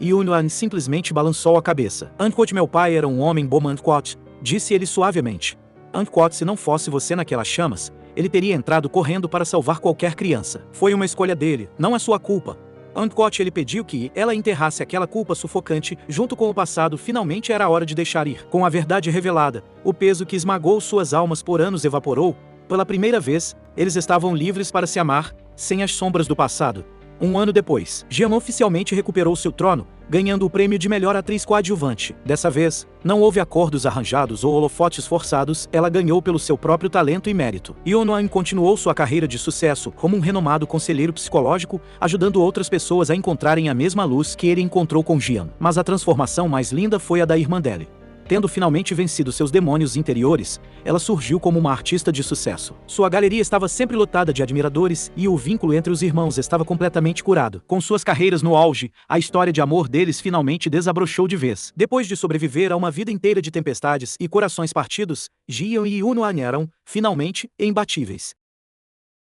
Yunhua simplesmente balançou a cabeça. Antquot, meu pai era um homem bom, Antquot, disse ele suavemente. Antquot, se não fosse você naquelas chamas, ele teria entrado correndo para salvar qualquer criança. Foi uma escolha dele, não é sua culpa. Antquot, ele pediu que ela enterrasse aquela culpa sufocante, junto com o passado. Finalmente era a hora de deixar ir. Com a verdade revelada, o peso que esmagou suas almas por anos evaporou. Pela primeira vez, eles estavam livres para se amar, sem as sombras do passado. Um ano depois, Jian oficialmente recuperou seu trono, ganhando o prêmio de melhor atriz coadjuvante. Dessa vez, não houve acordos arranjados ou holofotes forçados, ela ganhou pelo seu próprio talento e mérito. Yunhua continuou sua carreira de sucesso como um renomado conselheiro psicológico, ajudando outras pessoas a encontrarem a mesma luz que ele encontrou com Jian. Mas a transformação mais linda foi a da irmã dele. Tendo finalmente vencido seus demônios interiores, ela surgiu como uma artista de sucesso. Sua galeria estava sempre lotada de admiradores e o vínculo entre os irmãos estava completamente curado. Com suas carreiras no auge, a história de amor deles finalmente desabrochou de vez. Depois de sobreviver a uma vida inteira de tempestades e corações partidos, Jian e Yunhua eram, finalmente, imbatíveis.